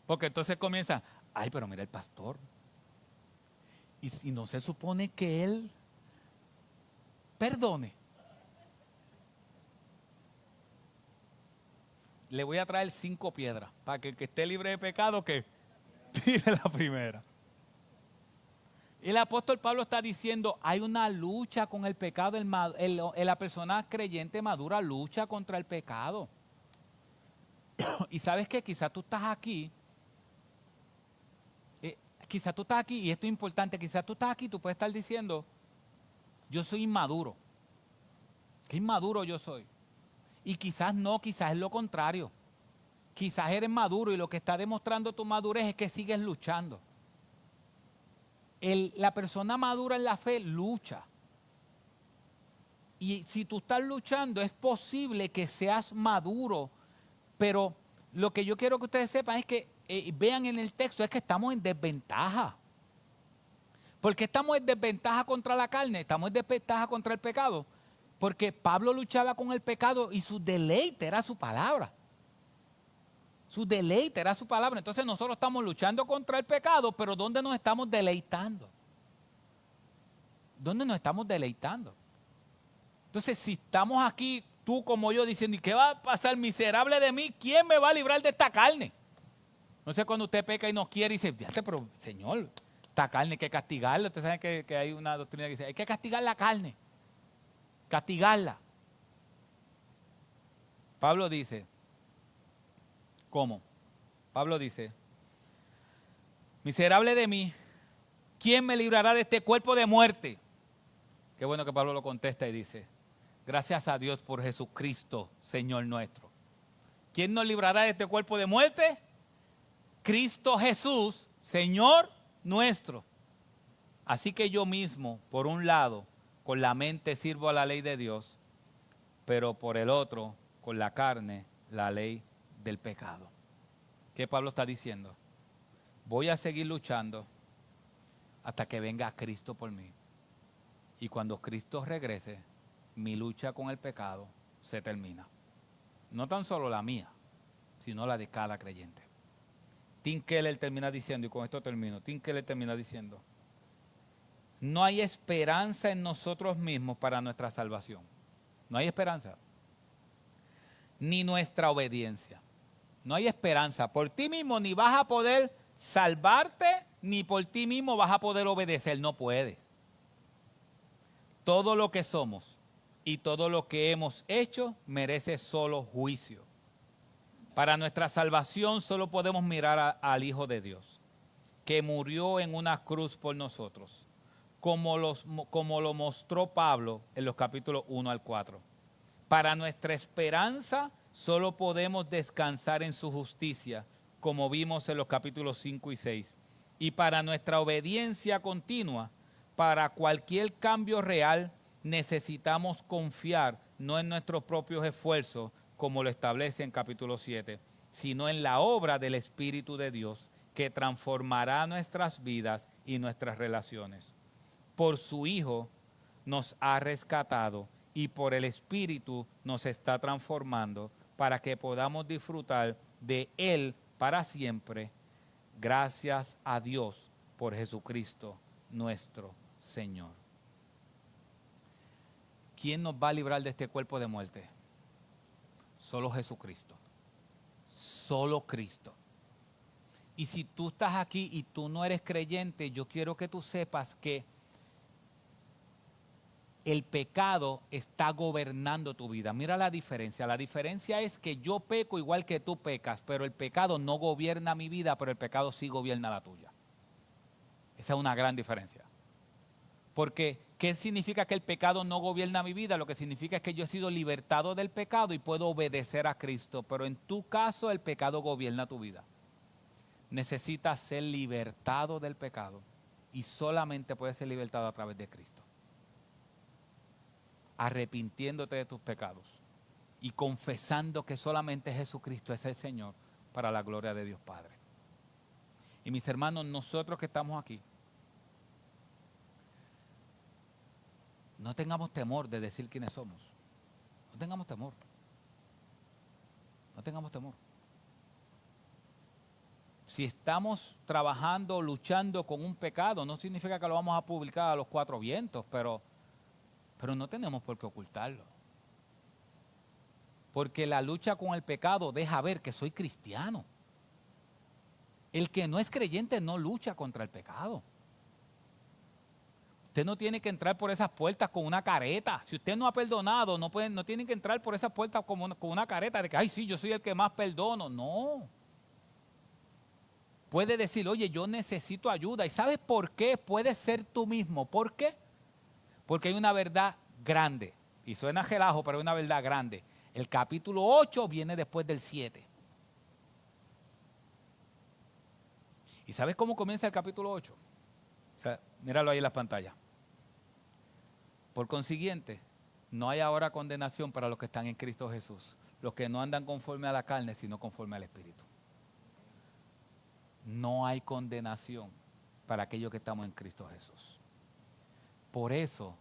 Porque entonces comienza, ay, pero mira el pastor. Y si no se supone que él perdone. Le voy a traer 5 piedras para que el que esté libre de pecado que tire la primera. El apóstol Pablo está diciendo, hay una lucha con el pecado, la persona creyente madura lucha contra el pecado. Y sabes que quizás tú estás aquí, y esto es importante, quizás tú estás aquí, tú puedes estar diciendo, yo soy inmaduro. ¿Qué inmaduro yo soy? Y quizás no, quizás es lo contrario. Quizás eres maduro y lo que está demostrando tu madurez es que sigues luchando. La persona madura en la fe lucha. Y si tú estás luchando, es posible que seas maduro. Pero lo que yo quiero que ustedes sepan es que, vean en el texto, es que estamos en desventaja. ¿Por qué estamos en desventaja contra la carne? Estamos en desventaja contra el pecado. Porque Pablo luchaba con el pecado y su deleite era su palabra. Su deleite era su palabra. Entonces nosotros estamos luchando contra el pecado, pero ¿dónde nos estamos deleitando? ¿Dónde nos estamos deleitando? Entonces si estamos aquí, tú como yo, diciendo, ¿y qué va a pasar, miserable de mí? ¿Quién me va a librar de esta carne? No sé, cuando usted peca y no quiere y dice, pero Señor, esta carne hay que castigarla. Usted sabe que hay una doctrina que dice, hay que castigar la carne. Castigarla. Pablo dice, ¿cómo? Pablo dice, miserable de mí, ¿quién me librará de este cuerpo de muerte? Qué bueno que Pablo lo contesta y dice, gracias a Dios por Jesucristo, Señor nuestro. ¿Quién nos librará de este cuerpo de muerte? Cristo Jesús, Señor nuestro. Así que yo mismo, por un lado, con la mente sirvo a la ley de Dios, pero por el otro, con la carne, la ley del pecado. ¿Qué Pablo está diciendo? Voy a seguir luchando hasta que venga Cristo por mí. Y cuando Cristo regrese, mi lucha con el pecado se termina. No tan solo la mía, sino la de cada creyente. Tim Keller termina diciendo, y con esto termino, Tim Keller termina diciendo, no hay esperanza en nosotros mismos para nuestra salvación. No hay esperanza. Ni nuestra obediencia. No hay esperanza. Por ti mismo ni vas a poder salvarte, ni por ti mismo vas a poder obedecer. No puedes. Todo lo que somos y todo lo que hemos hecho merece solo juicio. Para nuestra salvación solo podemos mirar al Hijo de Dios, que murió en una cruz por nosotros, como lo mostró Pablo en los capítulos 1 al 4. Para nuestra esperanza solo podemos descansar en su justicia, como vimos en los capítulos 5 y 6. Y para nuestra obediencia continua, para cualquier cambio real, necesitamos confiar no en nuestros propios esfuerzos, como lo establece en capítulo 7, sino en la obra del Espíritu de Dios, que transformará nuestras vidas y nuestras relaciones. Por su Hijo nos ha rescatado y por el Espíritu nos está transformando para que podamos disfrutar de Él para siempre. Gracias a Dios por Jesucristo nuestro Señor. ¿Quién nos va a librar de este cuerpo de muerte? Solo Jesucristo. Solo Cristo. Y si tú estás aquí y tú no eres creyente, yo quiero que tú sepas que el pecado está gobernando tu vida. Mira la diferencia. La diferencia es que yo peco igual que tú pecas, pero el pecado no gobierna mi vida, pero el pecado sí gobierna la tuya. Esa es una gran diferencia. Porque, ¿qué significa que el pecado no gobierna mi vida? Lo que significa es que yo he sido libertado del pecado y puedo obedecer a Cristo. Pero en tu caso, el pecado gobierna tu vida. Necesitas ser libertado del pecado y solamente puedes ser libertado a través de Cristo. Arrepintiéndote de tus pecados y confesando que solamente Jesucristo es el Señor para la gloria de Dios Padre. Y mis hermanos, nosotros que estamos aquí, no tengamos temor de decir quiénes somos. No tengamos temor. No tengamos temor. Si estamos trabajando, luchando con un pecado, no significa que lo vamos a publicar a los cuatro vientos, pero no tenemos por qué ocultarlo. Porque la lucha con el pecado deja ver que soy cristiano. El que no es creyente no lucha contra el pecado. Usted no tiene que entrar por esas puertas con una careta. Si usted no ha perdonado, no tiene que entrar por esas puertas con una careta de que, ay, sí, yo soy el que más perdono. No. Puede decir, oye, yo necesito ayuda. ¿Y sabes por qué? Puedes ser tú mismo. ¿Por qué? Porque hay una verdad grande. Y suena relajo, pero hay una verdad grande. El capítulo 8 viene después del 7. ¿Y sabes cómo comienza el capítulo 8? O sea, míralo ahí en la pantalla. Por consiguiente, no hay ahora condenación para los que están en Cristo Jesús, los que no andan conforme a la carne, sino conforme al Espíritu. No hay condenación para aquellos que estamos en Cristo Jesús. Por eso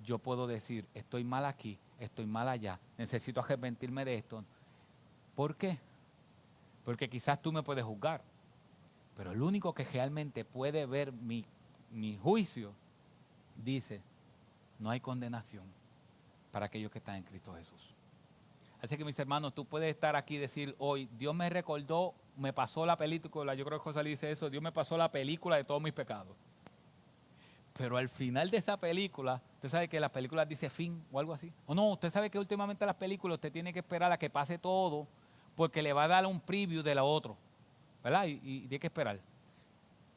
yo puedo decir, estoy mal aquí, estoy mal allá, necesito arrepentirme de esto. ¿Por qué? Porque quizás tú me puedes juzgar, pero el único que realmente puede ver mi juicio dice, no hay condenación para aquellos que están en Cristo Jesús. Así que mis hermanos, tú puedes estar aquí y decir hoy, Dios me recordó, me pasó la película, yo creo que José le dice eso, Dios me pasó la película de todos mis pecados. Pero al final de esa película, usted sabe que las películas dice fin o algo así. O no, usted sabe que últimamente las películas usted tiene que esperar a que pase todo porque le va a dar un preview de lo otro, ¿verdad? Y tiene que esperar.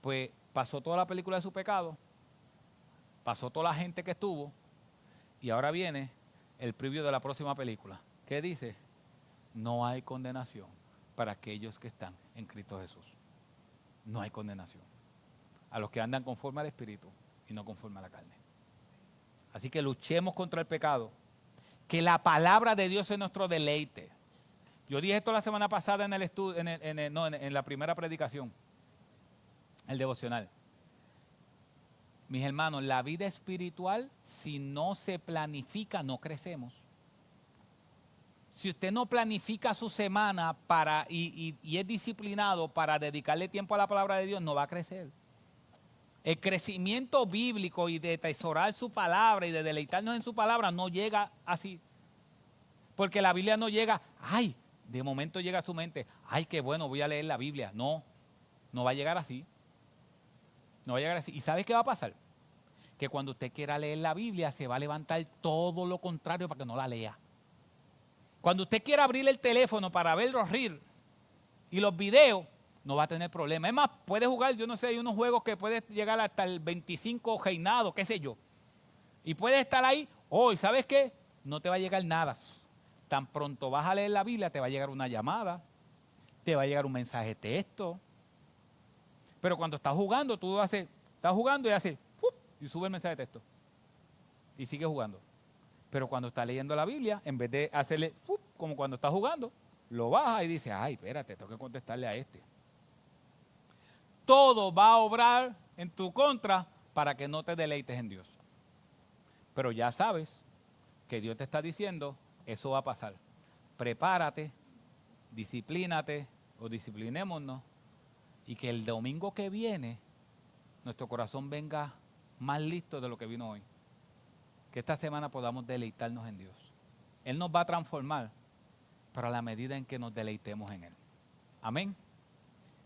Pues pasó toda la película de su pecado, pasó toda la gente que estuvo y ahora viene el preview de la próxima película. ¿Qué dice? No hay condenación para aquellos que están en Cristo Jesús. No hay condenación. A los que andan conforme al Espíritu y no conforme a la carne. Así que luchemos contra el pecado. Que la palabra de Dios es nuestro deleite. Yo dije esto la semana pasada en el estudio, en la primera predicación, el devocional. Mis hermanos, la vida espiritual, si no se planifica, no crecemos. si usted no planifica su semana y es disciplinado para dedicarle tiempo a la palabra de Dios, no va a crecer. El crecimiento bíblico y de atesorar su palabra y de deleitarnos en su palabra no llega así. Porque la Biblia no llega, ay, de momento llega a su mente, ay, qué bueno, voy a leer la Biblia. No, no va a llegar así. No va a llegar así. ¿Y sabe qué va a pasar? Que cuando usted quiera leer la Biblia se va a levantar todo lo contrario para que no la lea. Cuando usted quiera abrir el teléfono para ver los reels y los videos, no va a tener problema. Es más, puede jugar, yo no sé, hay unos juegos que puede llegar hasta el 25 reinado, qué sé yo. Y puede estar ahí, ¿y sabes qué? No te va a llegar nada. Tan pronto vas a leer la Biblia, te va a llegar una llamada, te va a llegar un mensaje de texto. Pero cuando estás jugando, estás jugando y haces, y sube el mensaje de texto. Y sigue jugando. Pero cuando estás leyendo la Biblia, en vez de hacerle, como cuando estás jugando, lo baja y dice, ay, espérate, tengo que contestarle a este. Todo va a obrar en tu contra para que no te deleites en Dios. Pero ya sabes que Dios te está diciendo, eso va a pasar. Prepárate, disciplínate o disciplinémonos y que el domingo que viene nuestro corazón venga más listo de lo que vino hoy. Que esta semana podamos deleitarnos en Dios. Él nos va a transformar para la medida en que nos deleitemos en Él. Amén.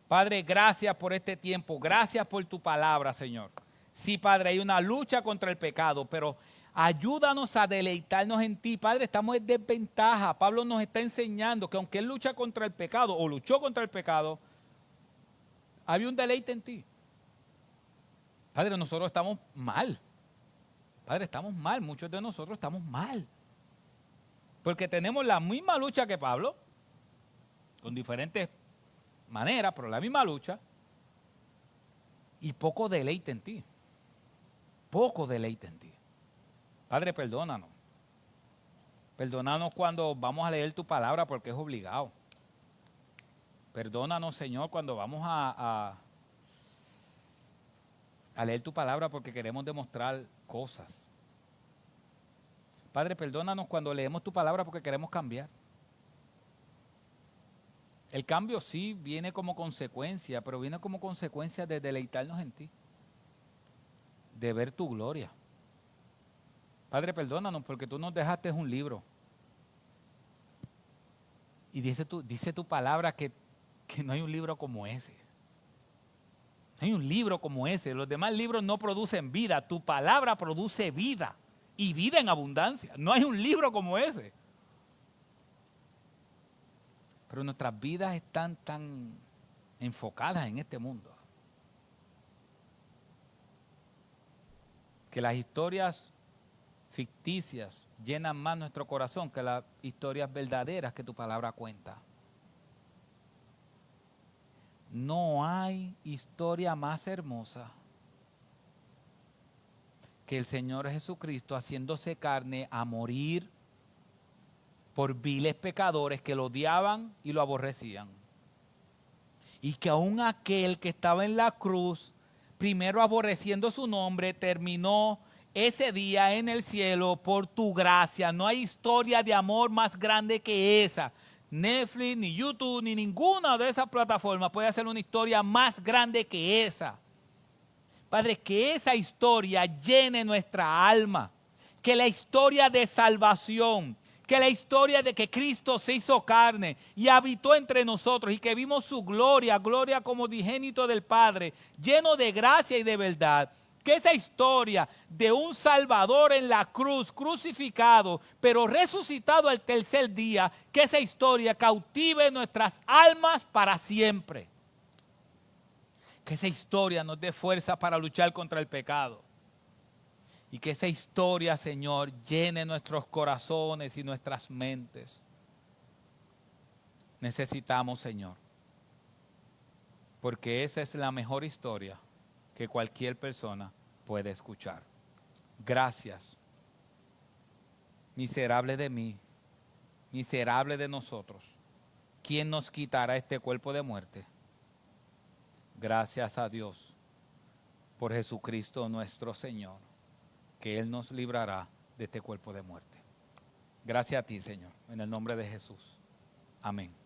Padre, gracias por este tiempo. Gracias por tu palabra, Señor. Sí, Padre, hay una lucha contra el pecado, pero ayúdanos a deleitarnos en ti. Padre, estamos en desventaja. Pablo nos está enseñando que aunque él lucha contra el pecado o luchó contra el pecado, había un deleite en ti. Padre, nosotros estamos mal. Padre, estamos mal. Muchos de nosotros estamos mal. Porque tenemos la misma lucha que Pablo, con diferentes maneras, pero la misma lucha, y poco deleite en ti. Poco deleite en ti. Padre, perdónanos. Perdónanos cuando vamos a leer tu palabra porque es obligado. Perdónanos, Señor, cuando vamos a leer tu palabra porque queremos demostrar cosas. Padre, perdónanos cuando leemos tu palabra porque queremos cambiar. El cambio sí viene como consecuencia, pero viene como consecuencia de deleitarnos en ti, de ver tu gloria. Padre, perdónanos porque tú nos dejaste un libro. Y dice tu palabra que no hay un libro como ese. No hay un libro como ese. Los demás libros no producen vida. Tu palabra produce vida. Y vida en abundancia. No hay un libro como ese. Pero nuestras vidas están tan enfocadas en este mundo que las historias ficticias llenan más nuestro corazón que las historias verdaderas que tu palabra cuenta. No hay historia más hermosa que el Señor Jesucristo haciéndose carne a morir por viles pecadores que lo odiaban y lo aborrecían. Y que aún aquel que estaba en la cruz, primero aborreciendo su nombre, terminó ese día en el cielo por tu gracia. No hay historia de amor más grande que esa. Netflix, ni YouTube, ni ninguna de esas plataformas puede hacer una historia más grande que esa. Padre, que esa historia llene nuestra alma. Que la historia de salvación, que la historia de que Cristo se hizo carne y habitó entre nosotros y que vimos su gloria, gloria como unigénito del Padre, lleno de gracia y de verdad. Que esa historia de un Salvador en la cruz, crucificado, pero resucitado al tercer día, que esa historia cautive nuestras almas para siempre. Que esa historia nos dé fuerza para luchar contra el pecado. Y que esa historia, Señor, llene nuestros corazones y nuestras mentes. Necesitamos, Señor, porque esa es la mejor historia que cualquier persona puede escuchar. Gracias. Miserable de mí, miserable de nosotros. ¿Quién nos quitará este cuerpo de muerte? Gracias a Dios por Jesucristo nuestro Señor, que Él nos librará de este cuerpo de muerte. Gracias a ti, Señor, en el nombre de Jesús. Amén.